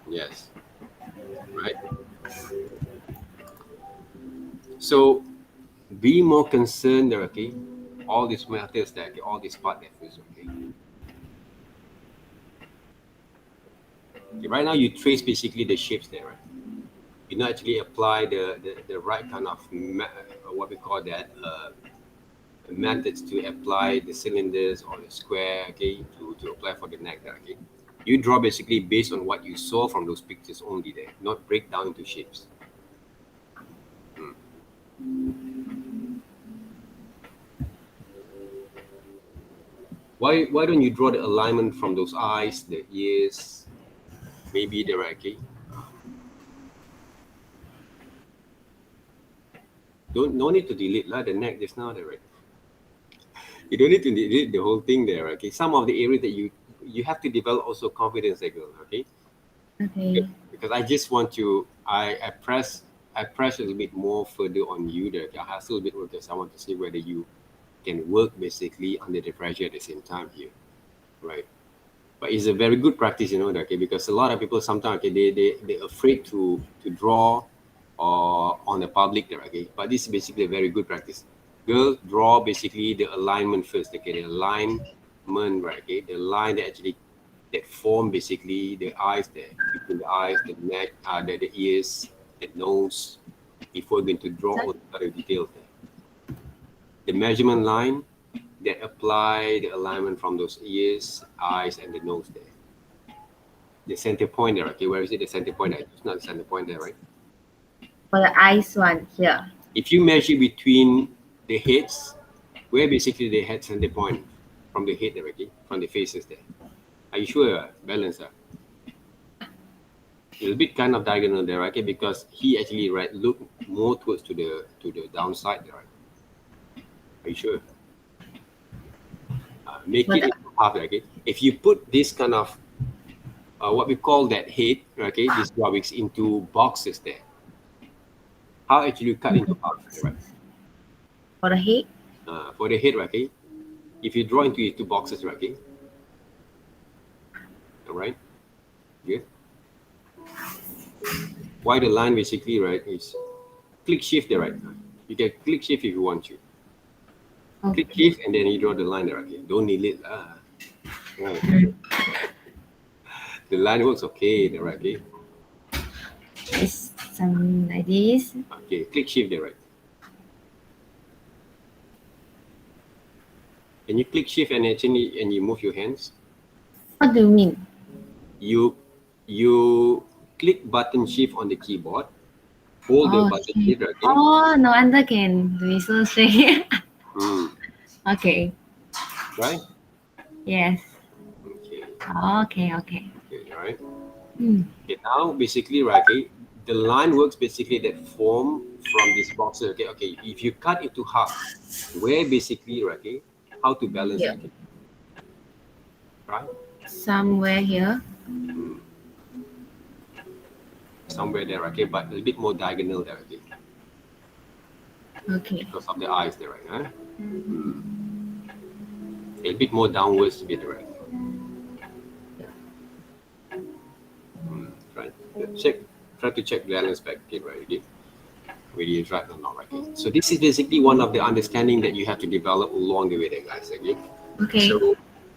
Yes, right? So be more concerned there, okay? All these matters there, okay? All this part there first, okay? Okay, right now you trace basically the shapes there, right? You not actually apply the right kind of what we call that methods to apply the cylinders or the square, okay, to apply for the neck there, okay. You draw basically based on what you saw from those pictures only there, not break down into shapes. Why don't you draw the alignment from those eyes, the ears, maybe there, okay? No need to delete the neck just now there, right? You don't need to delete the whole thing there, okay? Some of the areas that you have to develop also confidence there, girl, okay? Okay. Because I just want to, I press a little bit more further on you there. I have still a bit because I want to see whether you can work basically under the pressure at the same time here, right? But it's a very good practice, you know, okay? Because a lot of people sometimes, okay, they're afraid to draw or on the public there, okay? But this is basically a very good practice. Girl, draw basically the alignment first, okay? The alignment, right, okay? The line that actually that form basically the eyes there, between the eyes, the neck, the ears, the nose, before going to draw all the other details there. The measurement line that apply the alignment from those ears, eyes, and the nose there. The center point there, okay? Where is it? The center point there. It's not the center point there, right? For the eyes one here. If you measure between the heads, where basically the head center point from the head there, okay? From the faces there. Are you sure? Balance there. It's a bit kind of diagonal there, okay? Because he actually look more towards to the downside there, right? Are you sure? Make it half, okay? If you put this kind of what we call that head, okay, these drawings into boxes there, how actually you cut into half, right? For the head, For the head, okay, if you draw into two boxes, okay, all right, good. Why the line basically, right, is click shift there, right? You can click shift if you want to. okay. Click shift and then you draw the line there, okay? Don't need it. Right. The line works okay there, right? Okay. It's some like this. Okay, click shift there, right? Can you click shift and actually and you move your hands? What do you mean? You click button shift on the keyboard, hold the Oh, button okay. shift, okay? Oh, no wonder can be so straight. Okay. Right? Yes. Okay. Okay. Okay, all right. Okay, now basically, right, okay, the line works basically that form from this box. Okay, okay. If you cut into half, where basically, right, okay, how to balance Yeah. it, right? Somewhere here. Somewhere there, okay, but a little bit more diagonal there, okay, Okay. because of the eyes there, right? Huh? A bit more downwards to be right. Right. Check. Try to check balance back, okay, right? Okay. Whether it's right or not, right? Okay. So this is basically one of the understanding that you have to develop along the way, there, guys. Okay. Okay. So,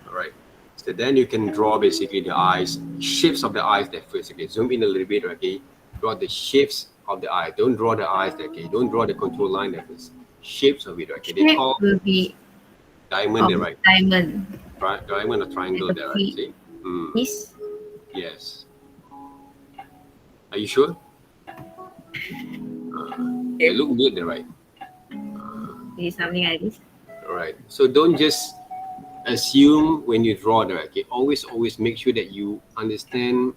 all right. So then you can draw basically the eyes, shapes of the eyes there first. Okay. Zoom in a little bit, okay. Draw the shapes of the eye. Don't draw the eyes there, okay. Don't draw the contour line there first. Shapes of it, okay. They Shape call will be diamond there, right? diamond. Diamond or triangle Like a there, right? See? This. Yes. Are you sure? They look good there, right? It is something like this. All right. So don't just assume when you draw there, okay? Always make sure that you understand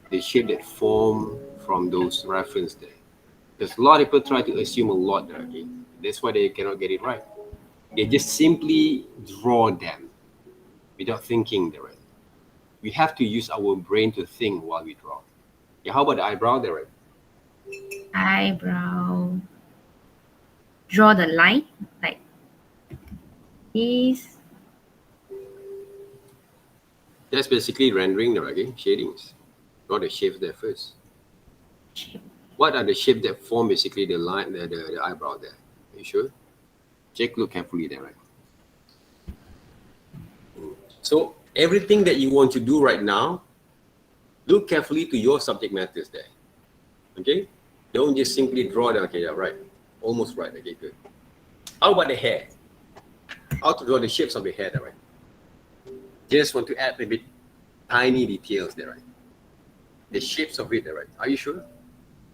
the shape that form from those reference there. Because a lot of people try to assume a lot there, okay? That's why they cannot get it right. They just simply draw them without thinking there, right? We have to use our brain to think while we draw. Yeah, how about the eyebrow there, right? Eyebrow. Draw the line like this. That's basically rendering there, okay? Shadings. Draw the shapes there first. What are the shapes that form basically the line, the eyebrow there? Are you sure? Check, look carefully there, right? So everything that you want to do right now, look carefully to your subject matters there. Okay? Don't just simply draw them. Okay, yeah, right. Almost right. Okay, good. How about the hair? How to draw the shapes of the hair there, right? Just want to add a bit tiny details there, right? The shapes of it there, right? Are you sure?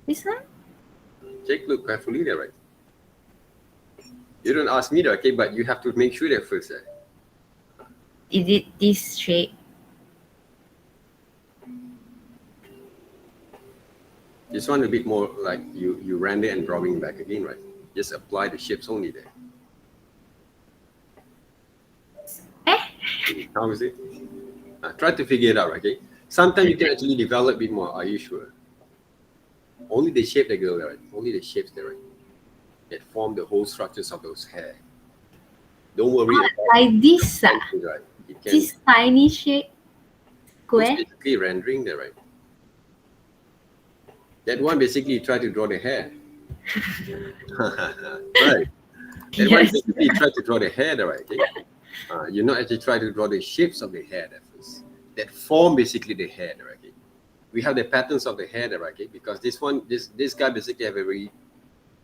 This one? Check, look carefully there, right? You don't ask me there, okay, but you have to make sure there first. Is it this shape? This one a bit more like you render and drawing back again, right? Just apply the shapes only there. How is it? Try to figure it out, okay? Sometimes you can actually develop a bit more. Are you sure? Only the shape that go there, right? Only the shapes there, right? That form the whole structures of those hair. Don't worry about Like this. right? It can, This tiny shape. Square. it's basically rendering there, right? That one basically try to draw the hair. Right. That one Yes. basically try to draw the hair there, right? Okay? You're not actually trying to draw the shapes of the hair there first. That form basically the hair there, okay? We have the patterns of the hair there, okay? Because this one, this guy basically have a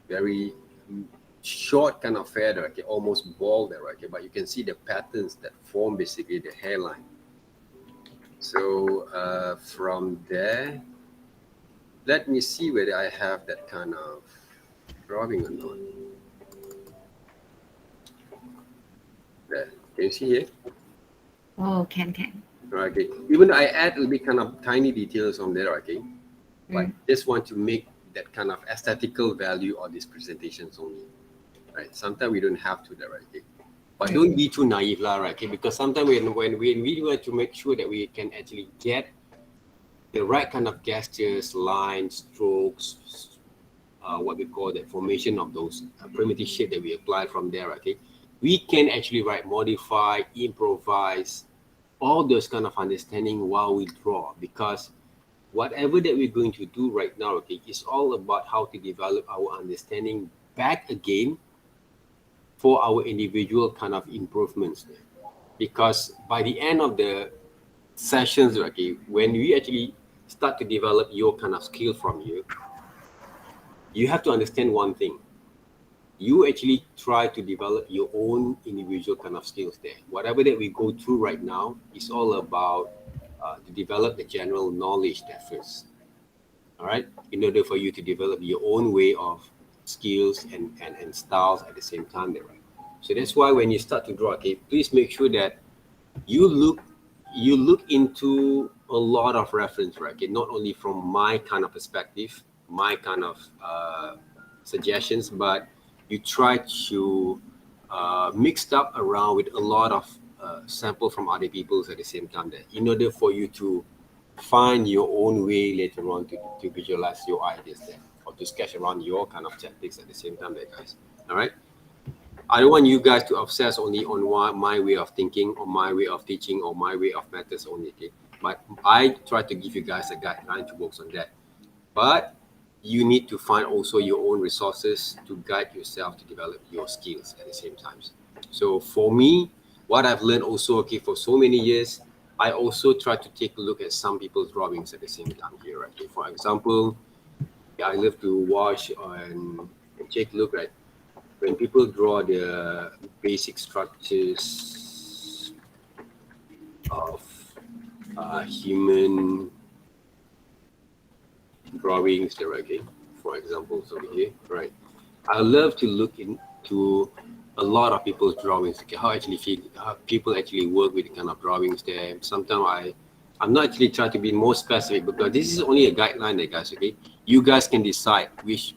very short kind of hair there, okay? Almost bald there, okay? But you can see the patterns that form basically the hairline. So from there, let me see whether I have that kind of drawing or not. There, can you see here? Oh, can. Okay. Even though I add a little bit kind of tiny details on there, okay? But just want to make that kind of aesthetical value of these presentations only, right? Sometimes we don't have to, right? Okay? But don't be too naive, lah, right? Okay, because sometimes when we want to make sure that we can actually get the right kind of gestures, lines, strokes, what we call the formation of those primitive shape that we apply from there, okay, we can actually modify, improvise, all those kind of understanding while we draw, because whatever that we're going to do right now, okay, is all about how to develop our understanding back again for our individual kind of improvements. Because by the end of the sessions, okay, when we actually start to develop your kind of skill from you have to understand one thing. You actually try to develop your own individual kind of skills there. Whatever that we go through right now is all about to develop the general knowledge there first. All right, in order for you to develop your own way of skills and styles at the same time there, right? So that's why when you start to draw, okay, please make sure that you look into a lot of reference, right? Okay, not only from my kind of perspective, my kind of suggestions, but you try to mix up around with a lot of sample from other people's at the same time there, in order for you to find your own way later on to visualize your ideas there, or to sketch around your kind of tactics at the same time there, guys. All right, I don't want you guys to obsess only on my way of thinking or my way of teaching or my way of methods only, okay? But I try to give you guys a guideline to work on that. But you need to find also your own resources to guide yourself to develop your skills at the same time. So for me, what I've learned also, okay, for so many years, I also try to take a look at some people's drawings at the same time here, right? Okay, for example, I love to watch and take a look at when people draw the basic structures of human drawings there, okay? For example, over here, right? I love to look into a lot of people's drawings, okay? How people actually work with the kind of drawings there. Sometimes I'm not actually trying to be more specific, because this is only a guideline there, guys, okay? You guys can decide which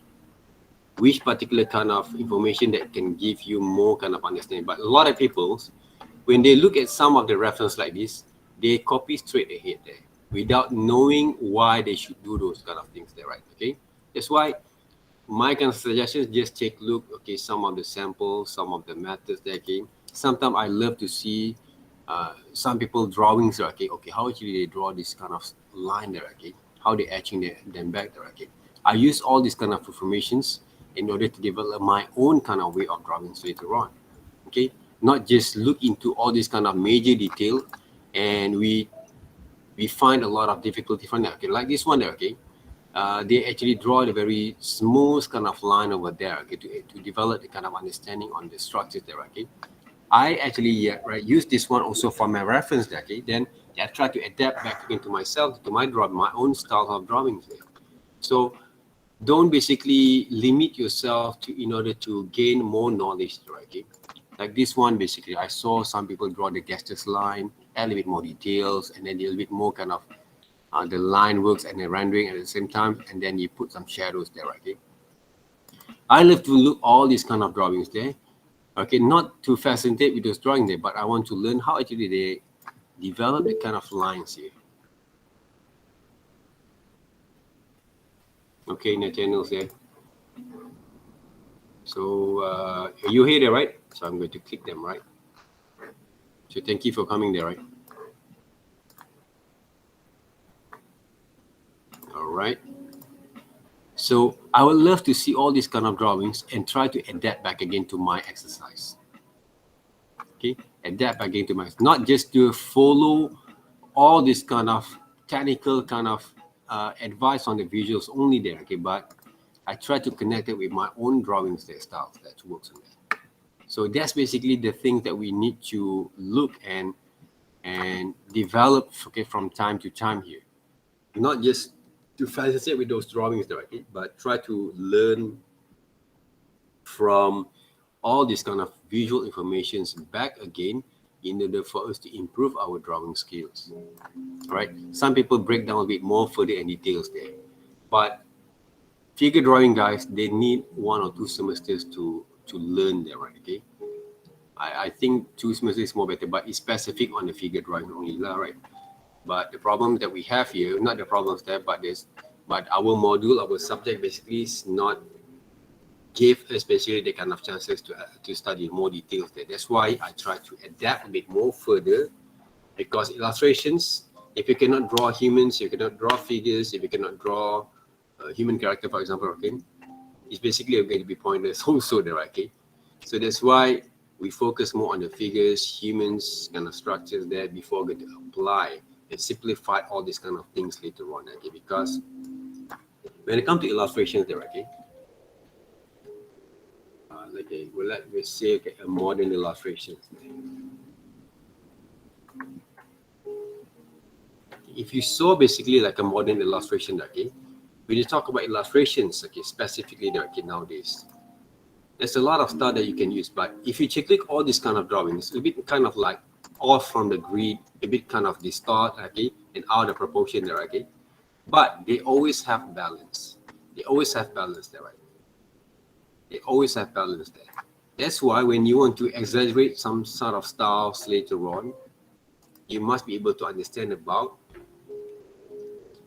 particular kind of information that can give you more kind of understanding. But a lot of people, when they look at some of the reference like this, they copy straight ahead there without knowing why they should do those kind of things there, right? Okay, that's why my kind of suggestions, just take a look, okay, some of the samples, some of the methods there, okay. Sometimes I love to see some people drawings, okay, how actually they draw this kind of line there, okay, how they etching them back there, okay. I use all these kind of informations in order to develop my own kind of way of drawing later on, okay. Not just look into all this kind of major detail, and we find a lot of difficulty from that, okay. Like this one there, okay. They actually draw the very smooth kind of line over there, okay, to develop the kind of understanding on the structures there, okay. I actually use this one also for my reference there, okay. Then I try to adapt back into myself, to my own style of drawing there. So don't basically limit yourself in order to gain more knowledge, right? Okay? Like this one, basically, I saw some people draw the gestures line, add a little bit more details, and then a little bit more kind of the line works and the rendering at the same time, and then you put some shadows there, right? Okay? I love to look all these kind of drawings there, okay, not to facilitate with those drawings there, but I want to learn how actually they develop the kind of lines here. Okay, Nathaniel's there. So you hear there, right? So I'm going to click them, right? So thank you for coming there, right? All right. So I would love to see all these kind of drawings and try to adapt back again to my exercise. Okay, adapt back into my, not just to follow all this kind of technical kind of advice on the visuals only there, okay, but I try to connect it with my own drawings there, styles that works on that. So that's basically the thing that we need to look and develop, okay, from time to time here. Not just to facilitate with those drawings directly, but try to learn from all these kind of visual informations back again in order for us to improve our drawing skills. All right. Some people break down a bit more further in details there, but figure drawing guys, they need 1 or 2 semesters to learn there, right? Okay. I think two smoothly is more better, but it's specific on the figure drawing only, right? But the problem that we have here, not the problems there, but our module, our subject basically is not give especially the kind of chances to study more details there. That's why I try to adapt a bit more further, because illustrations, if you cannot draw humans, you cannot draw figures, if you cannot draw a human character, for example, okay, it's basically going to be pointless also there, okay? So that's why we focus more on the figures, humans, kind of structures there before we to apply and simplify all these kind of things later on, okay? Because when it comes to illustrations there, okay, okay, well, let me say okay, a modern illustration. If you saw basically like a modern illustration, okay, when you talk about illustrations, okay, specifically okay, nowadays, there's a lot of stuff that you can use. But if you check all these kind of drawings, a bit kind of like off from the grid, a bit kind of distort, okay, and out of proportion there, okay. But they always have balance. They always have balance there, right? They always have balance there. That's why when you want to exaggerate some sort of styles later on, you must be able to understand about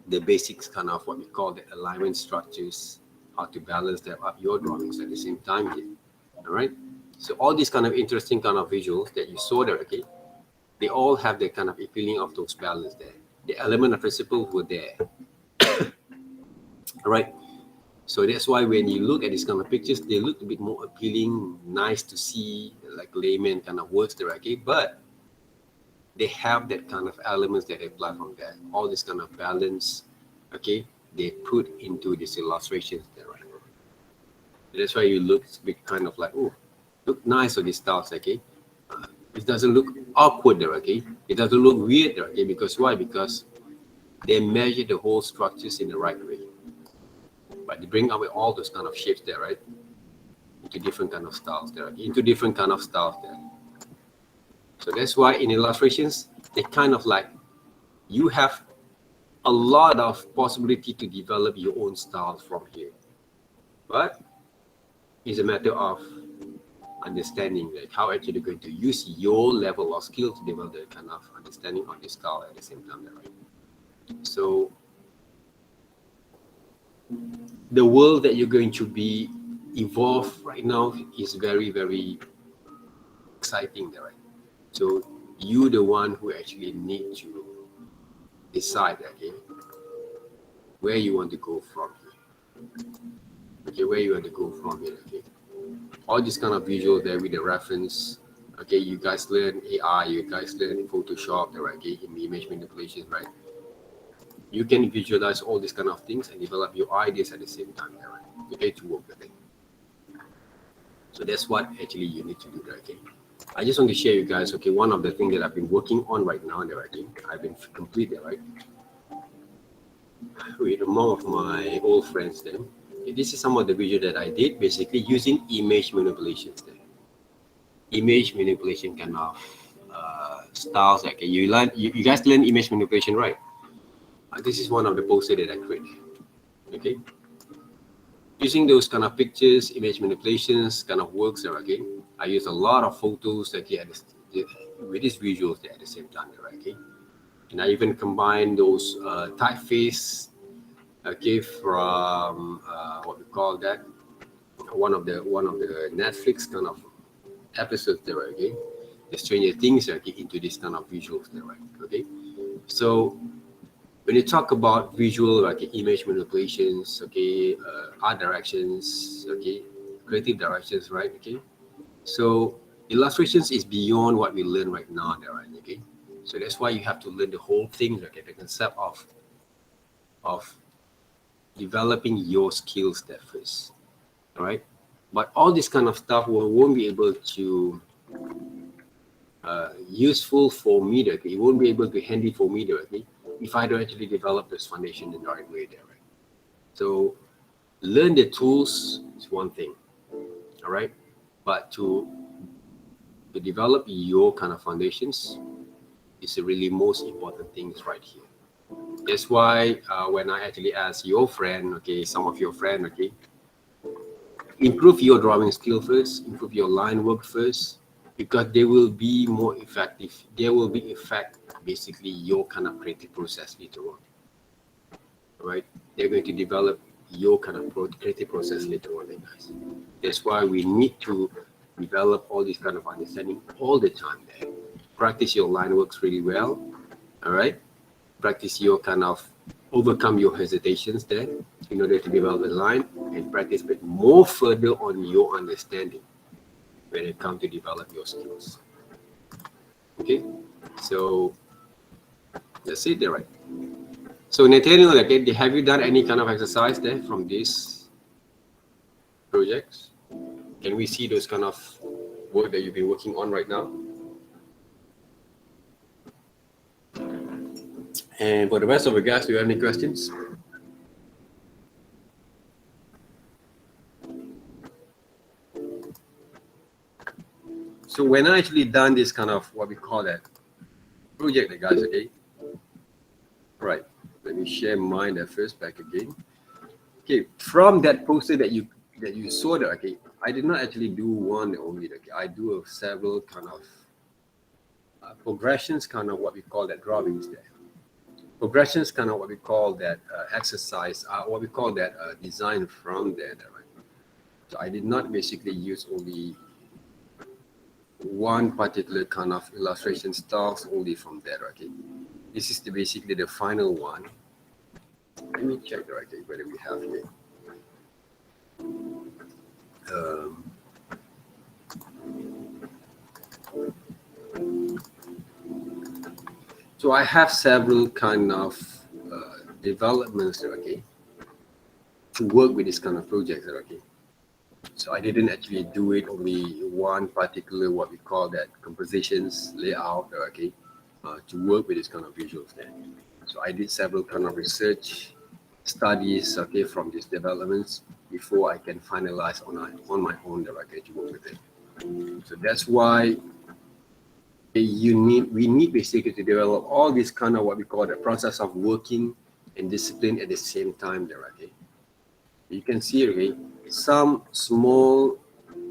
the basics, kind of what we call the alignment structures, how to balance that up your drawings at the same time here. All right. So all these kind of interesting kind of visuals that you saw there, okay, they all have the kind of appealing of those balance there. The element of principle were there. All right. So that's why when you look at these kind of pictures, they look a bit more appealing, nice to see, like layman kind of words there, okay? But they have that kind of elements that they apply from there. All this kind of balance, okay, they put into these illustrations there, right? That's why you look a bit kind of like, oh, look nice on these styles, okay? It doesn't look awkward there, okay? It doesn't look weird there, okay? Because why? Because they measure the whole structures in the right way. But they bring out all those kind of shapes there, right? Into different kind of styles there, into different kind of styles there. So that's why in illustrations, they kind of like, you have a lot of possibility to develop your own styles from here. But it's a matter of understanding like how actually you're going to use your level of skill to develop the kind of understanding of the style at the same time there, right? So the world that you're going to be evolved right now is very, very exciting there, right? So you the one who actually need to decide, okay, where you want to go from here. Okay, where you want to go from here, okay. All these kind of visuals there with the reference, okay, you guys learn AI, you guys learn Photoshop, right, okay, in image manipulation, right? You can visualize all these kind of things and develop your ideas at the same time, right? You need to work with it. So that's what actually you need to do, okay? I just want to share you guys, okay, one of the things that I've been working on right now, okay, I've been completed, right? With more of my old friends then. Okay, this is some of the video that I did, basically using image manipulations there. Image manipulation kind of styles, okay? You guys learn image manipulation, right? This is one of the posters that I created, okay? Using those kind of pictures, image manipulations, kind of works there, okay? I use a lot of photos, okay, with these visuals there at the same time, okay? And I even combine those typeface, okay, from what we call that, one of the Netflix kind of episodes there, okay? The Stranger Things, okay, into this kind of visuals there, right? Okay, so when you talk about visual, like image manipulations, okay, art directions, okay, creative directions, right? Okay, so illustrations is beyond what we learn right now, right? Okay, so that's why you have to learn the whole thing, okay, the concept of developing your skills there first, all right? But all this kind of stuff won't be able to useful for me, okay? It won't be able to handy for me, okay? If I don't actually develop this foundation in the right way there, right? So learn the tools is one thing, all right? But to develop your kind of foundations is the really most important things right here. That's why when I actually ask your friend, okay, some of your friend, okay, improve your drawing skill first, improve your line work first, because they will be more effective. They will be effect basically your kind of creative process later on. Right? They're going to develop your kind of creative process later on, guys. That's why we need to develop all this kind of understanding all the time there. Practice your line works really well. All right. Practice your kind of overcome your hesitations there in order to develop a line, and practice bit more further on your understanding when it comes to develop your skills. Okay. So that's it there, right? So Nathaniel, okay, have you done any kind of exercise there from these projects? Can we see those kind of work that you've been working on right now? And for the rest of the guys, do you have any questions? So when I actually done this kind of what we call that project, guys, okay? Right. Let me share mine there first back again. Okay, from that poster that you saw there, okay, I did not actually do one only. Okay, I do several kind of progressions, kind of what we call that drawings there. Progressions, kind of what we call that exercise, what we call that design from there, right? So I did not basically use only one particular kind of illustration styles only from there, okay? This is basically the final one. Let me check the right thing, whether we have here. So I have several kind of developments, okay, to work with this kind of projects, okay. So I didn't actually do it only one particular what we call that compositions layout, okay, to work with this kind of visuals there. So I did several kind of research studies, okay, from these developments before I can finalize on my own, okay, to work with it. So that's why we need basically to develop all this kind of what we call the process of working and discipline at the same time there, okay. You can see, okay, some small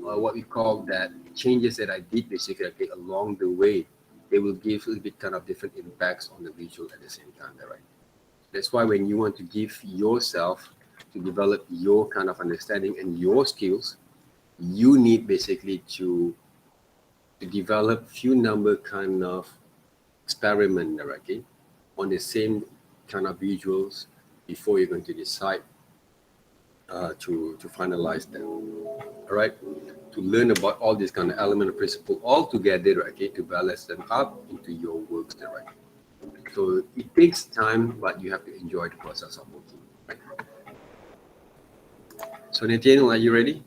what we call that changes that I did basically, okay, along the way, they will give a little bit kind of different impacts on the visual at the same time there, right? That's why when you want to give yourself to develop your kind of understanding and your skills, you need basically to develop few number kind of experiment, okay, on the same kind of visuals before you're going to decide to finalize them. All right, to learn about all these kind of element and principle all together, okay, to balance them up into your works, right? So it takes time, but you have to enjoy the process of working. Right? So Nathaniel, are you ready?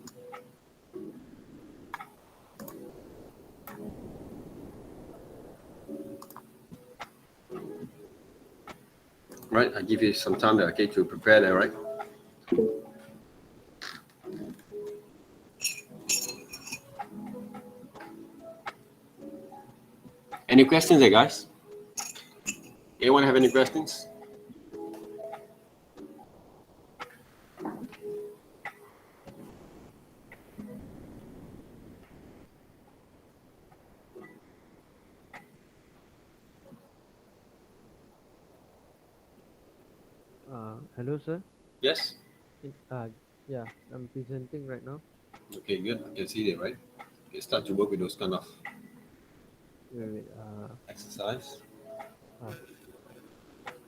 Right, I give you some time there, okay, to prepare that, right? Any questions there, guys? Anyone have any questions? Hello, sir. Yes. Yeah, I'm presenting right now. Okay, good. I can see that, right? You start to work with those kind of Wait, exercise. uh,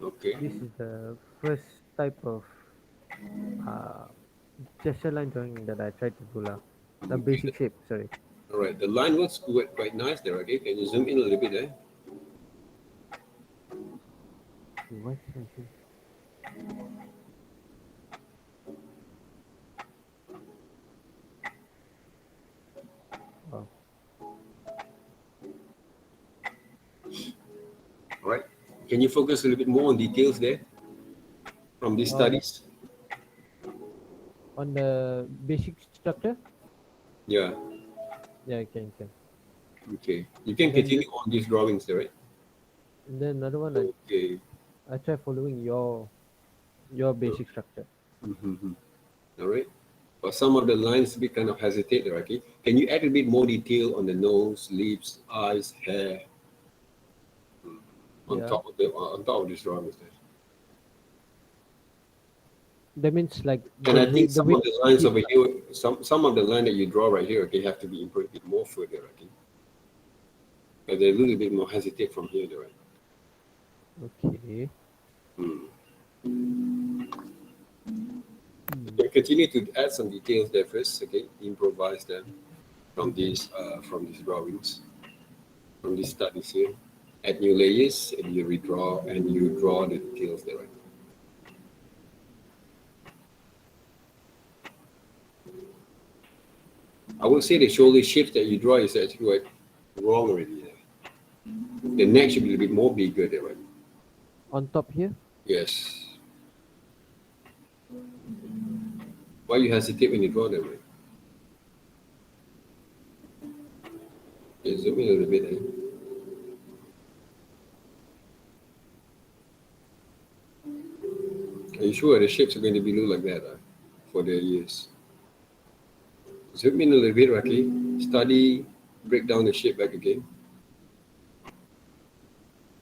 Okay. this is the first type of uh, gesture line drawing that I tried to do now. The basic shape, sorry. All right. The line was quite nice there. Okay. Can you zoom in a little bit there? What? Okay. Wow. All right. Can you focus a little bit more on details there from these studies? On the basic structure? Yeah. Yeah, I can. Okay. You can continue on these drawings there, right? And then another one, Okay. I try following your basic structure. Mm-hmm. All right. But some of the lines a bit kind of hesitate there, okay? Can you add a bit more detail on the nose, lips, eyes, hair on Yeah. top of this drawing? That means like And I think the some way of the lines over here, some of the line that you draw right here, okay, have to be improved a bit more further, okay? But they're a little bit more hesitate from here, right? Okay. You can continue to add some details there first, okay? Improvise them from these drawings, from these studies here. Add new layers and you redraw and you draw the details there, right? I would say the shoulder shape that you draw is actually right, wrong already there. The neck should be a bit more bigger there, right? On top here. Yes. Why you hesitate when you draw them, right? Okay, zoom in a little bit, eh? Are you sure the shapes are going to be look like that for their ears? Zoom in a little bit, okay? Study, break down the shape back again.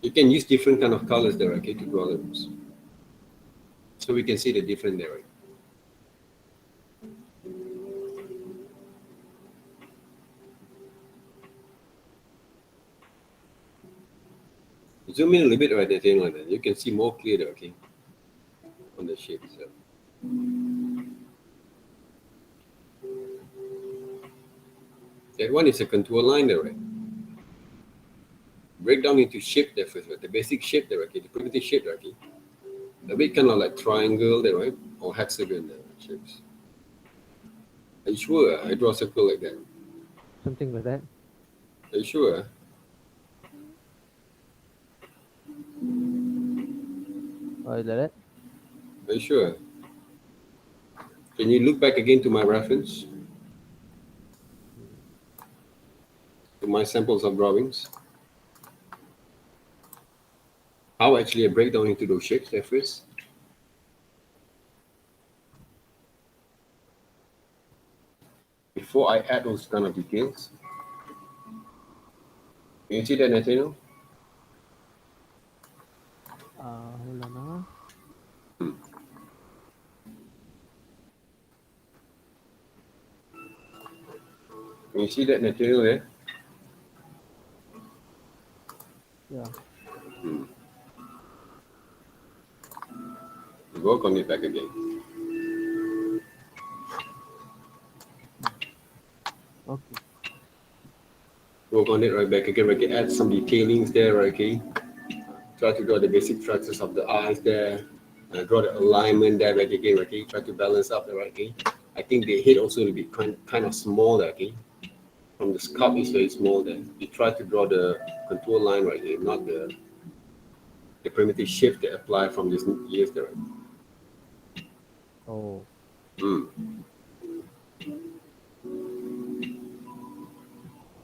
You can use different kind of colors there, okay, to draw them. So we can see the different there, right? Zoom in a little bit right there, like that. You can see more clear, okay, on the shape itself. That one is a contour line there, right? Break down into shape there first, right? The basic shape there, okay, the primitive shape there, okay. A bit kind of like triangle there, right? Or hexagon there, shapes. Are you sure? I draw a circle like that. Something like that. Are you sure? Or like that. Are you sure? Can you look back again to my reference? To my samples of drawings? How actually I break down into those shapes there first? Before I add those kind of details. Can you see that, Nathaniel? Hold on. Can you see that, Nathaniel, there? Yeah. Work on it back again. Okay. Work on it right back again. Okay, add some detailings there, right, okay? Try to draw the basic structures of the eyes there. Draw the alignment there, right again, okay? Try to balance up the right, okay? I think the head also will be kind of small there, okay? From the scalp is very small there. You try to draw the contour line right here, not the primitive shape that apply from these ears there. Oh.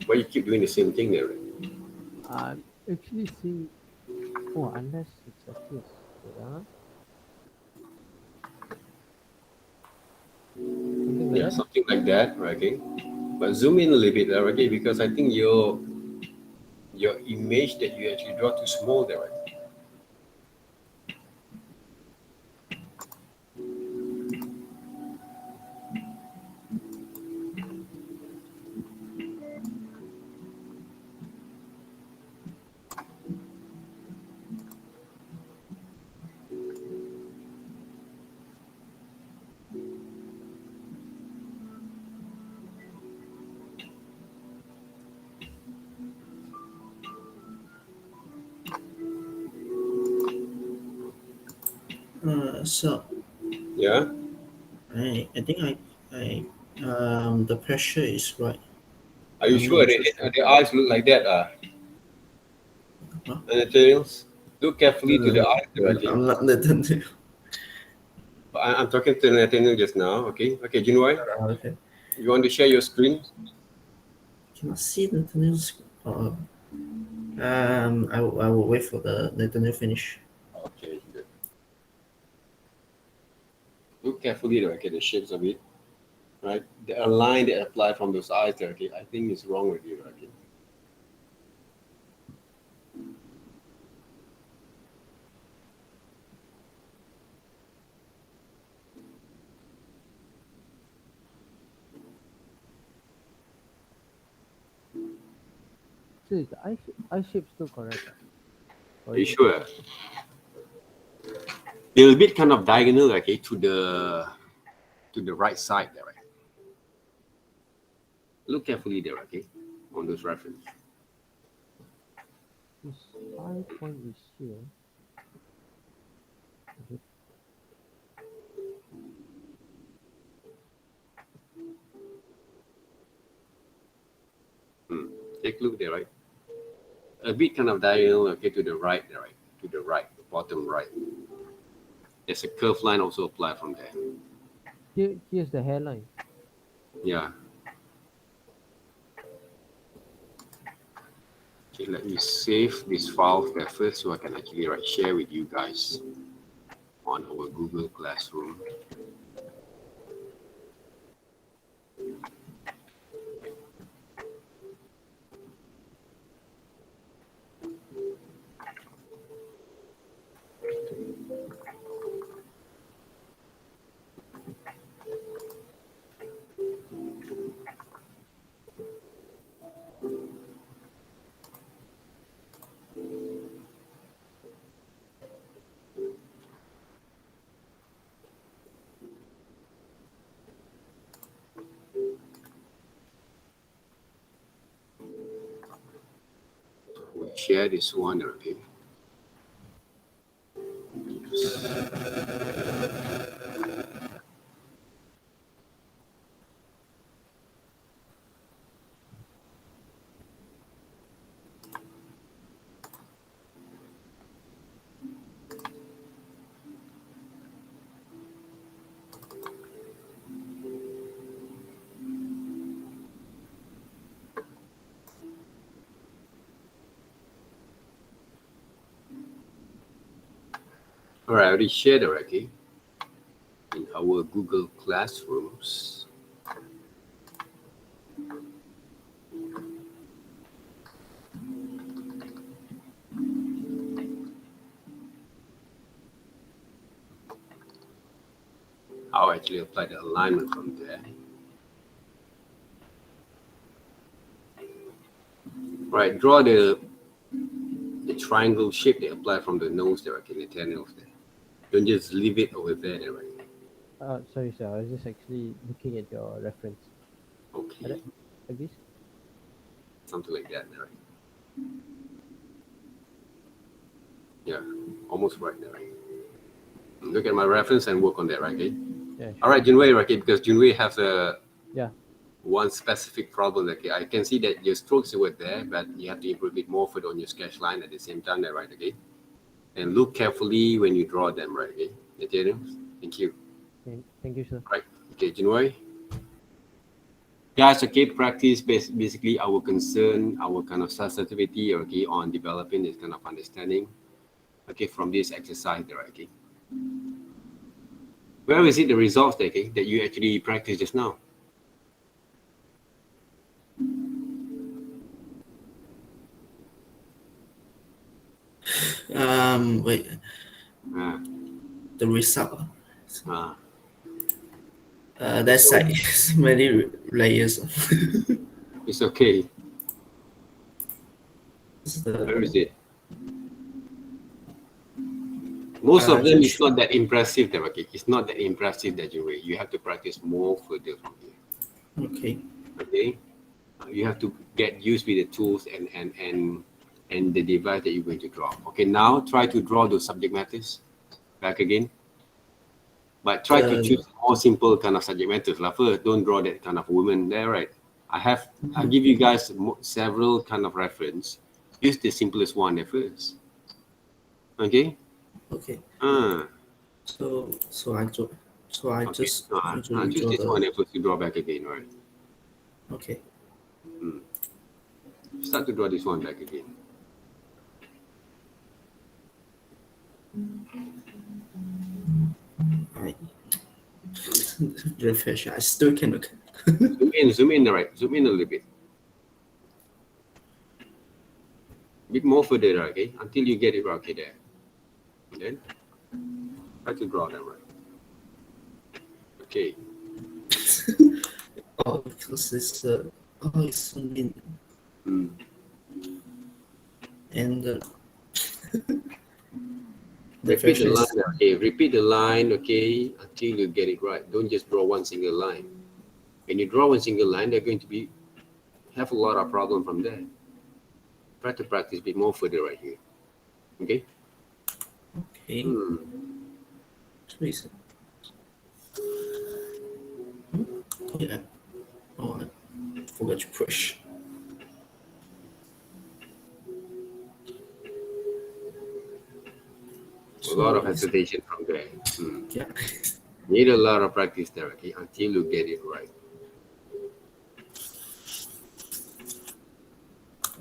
Why you keep doing the same thing there? I'm actually seeing. Oh, unless it's like this. Yeah. Something like Yeah, that. something like that, right? Okay. But zoom in a little bit there, okay? Because I think your image that you actually draw too small there, right? So Yeah. I think the pressure is right. Are you I'm sure not so that sure. the eyes look like that? Huh? Nathaniels? Look carefully to the eyes, right? I'm not the I'm talking to Nathaniel just now, okay? Okay, Jinwai, okay. you want to share your screen? Cannot see the news. I will wait for the new finish. Okay, good. Look carefully, okay, the shapes of it. right? The line that apply from those eyes there, okay, I think is wrong with you, okay? So is the eye shape still correct? Or Are you is it- sure? They're a bit kind of diagonal, okay, to the right side there, right? Look carefully there, okay, on those reference. This eye point is here. Is it? Take a look there, right? A bit kind of diagonal, okay, to the right there, right? To the right, the bottom right. There's a curved line also applied from there. Here's the hairline. Yeah. Okay, let me save this file there first so I can actually share with you guys on our Google Classroom. We'll share this one, okay? All right, I already shared already in our Google Classrooms. I'll actually apply the alignment from there. Right, draw the triangle shape they apply from the nose there, okay, the 10 nose there. Don't just leave it over there, right? Sorry, sir. I was just actually looking at your reference. Okay, Like this? something like that, right? Yeah, almost right there, right? Look at my reference and work on that, right? Okay? Yeah. All right, Junwei, right? Okay, because Junwei has a Yeah. one specific problem. Okay, I can see that your strokes were there, but you have to improve it more further on your sketch line at the same time, there, right? Okay, and look carefully when you draw them, right? Okay, thank you. Thank you, sir. Right, okay, Junwei. Guys, okay, practice basically our concern, our kind of sensitivity, okay, on developing this kind of understanding, okay, from this exercise there, okay. Where is it the results, okay, that you actually practiced just now? Wait, Ah, the result. ah. That's like many layers. It's okay. It's Where is the, it? Most of them is just- not that impressive, there, okay. It's not that impressive that you have to practice more further from here. okay. Okay, you have to get used with the tools and the device that you're going to draw. Okay, now try to draw those subject matters back again, but try to choose more simple kind of subject matters. Like first, don't draw that kind of woman there, right? I'll give you guys several kind of reference. Use the simplest one there first. Okay. Okay. Ah. So I draw. So I Okay. just usually Choose draw this one the. and first you draw back again, right? Okay. Start to draw this one back again. Right. refresh. I still cannot. Zoom in, right? Zoom in a little bit. Bit more further, okay? Until you get it right, okay, there. And then try to draw that right. Okay. Oh, because it's it's so mean. Mm. And Repeat the refresh is line, okay? Repeat the line, okay, until you get it right. Don't just draw one single line. When you draw one single line, they're going to have a lot of problem from there. Try to practice a bit more further right here. Okay? okay. Hmm. Please. Yeah. Oh, I forgot to push. A lot of So it's- hesitation from there. Yeah. Need a lot of practice there, okay, until you get it right.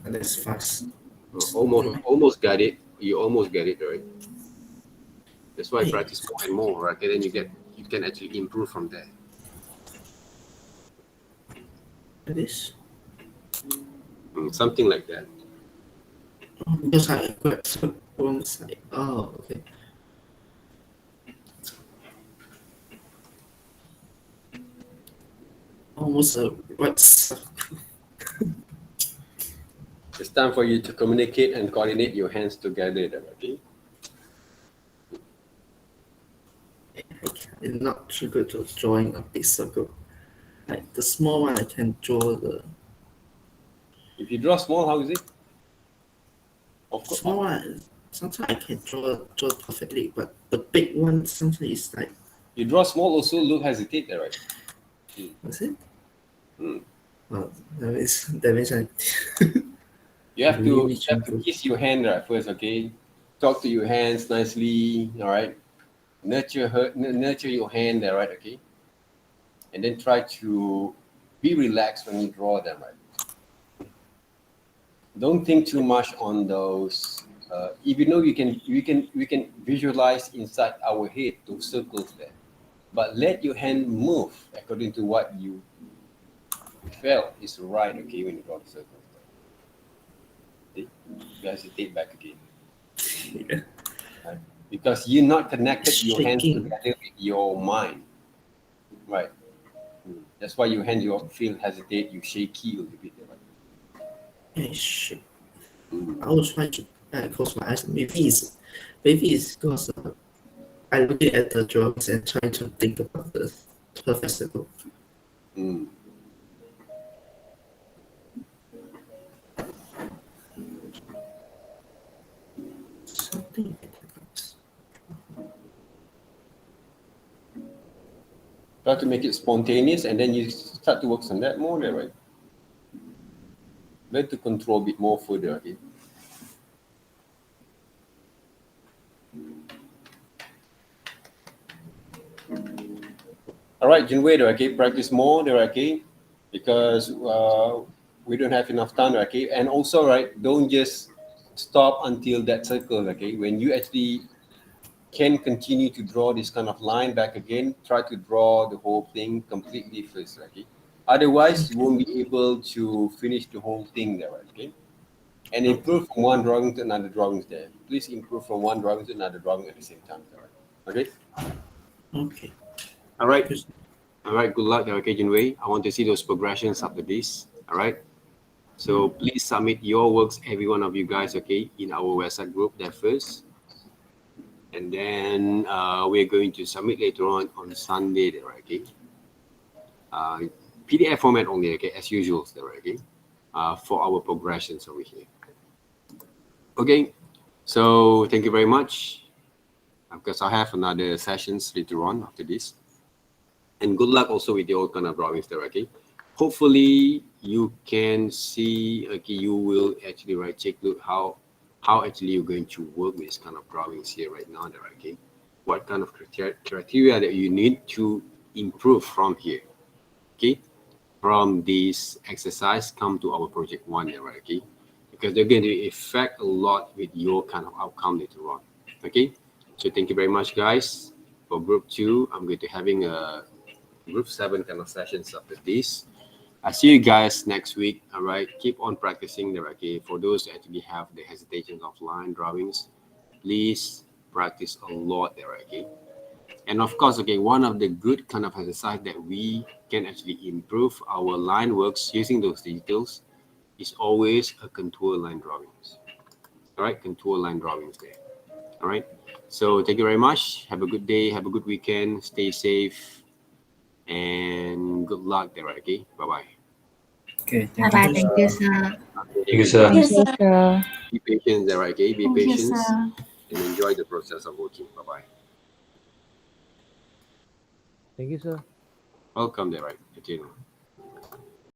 And that's fast. Almost got it. You almost get it right. That's why Hey. practice more and more, right? And then you can actually improve from there. It is. Something like that. Oh, because I got the wrong side. Oh, okay. Almost a right side. It's time for you to communicate and coordinate your hands together, okay? I'm not too good at drawing a big circle. Like the small one, I can draw the If you draw small, how is it? Of course. small one. Sometimes I can draw perfectly, but the big one sometimes is like, You draw small also look hesitate there, right? what's it? Hmm. Oh, that means I. You have Really to kiss your hand right first, okay? Talk to your hands nicely, all right? Nurture your hand there, right? Okay, and then try to be relaxed when you draw them, right? Don't think too much on those. Even though we can visualize inside our head those circles there, but let your hand move according to what you felt is right. Okay, when you draw the circles. You hesitate back again. Yeah. Right? Because you're not connected your hands Shaking. together with your mind, right? That's why your hands you feel hesitate, you shaky a little bit, right? Hey, shit. I was trying to close my eyes. Maybe it's because I looking at the drawings and trying to think about the perfect circle. Mm. Something. Try to make it spontaneous, and then you start to work on that more, there, right? Learn to control a bit more further, okay? All right, Jinwei, okay, practice more, there, okay? Because we don't have enough time, okay? And also, right, don't just stop until that circle, okay? When you actually can continue to draw this kind of line back again, try to draw the whole thing completely first, okay? Otherwise, you won't be able to finish the whole thing there, okay? And improve from one drawing to another drawing there. Please improve from one drawing to another drawing at the same time, all right? Okay? Okay. All right. All right, good luck, okay, Jinwei. I want to see those progressions after this, all right? So please submit your works, every one of you guys, okay, in our website group there first. And then we're going to submit later on Sunday there, okay? PDF format only, okay, as usual there, okay? For our progressions over here. Okay, so thank you very much. Because I have another sessions later on after this. And good luck also with your kind of drawings there, okay? Hopefully you can see, okay, you will actually take look how actually you're going to work with this kind of drawings here right now there, okay? What kind of criteria that you need to improve from here, okay? From this exercise, come to our project one there, okay? Because they're going to affect a lot with your kind of outcome later on, okay? So thank you very much, guys. For group 2, I'm going to having a group 7 kind of sessions after this. I see you guys next week. All right, keep on practicing there. Okay, for those that actually have the hesitations of line drawings, please practice a lot there. Okay, and of course, okay, one of the good kind of exercise that we can actually improve our line works using those details is always a contour line drawings. All right, contour line drawings there. All right, so thank you very much. Have a good day. Have a good weekend. Stay safe and good luck there. Okay, bye bye. Okay, Bye thank bye. you. Thank you, sir. Thank you, sir. Yes, sir. Be patient there, okay? Be Thank you, patient sir. and enjoy the process of working. Bye bye. Thank you, sir. Welcome there, right? Okay.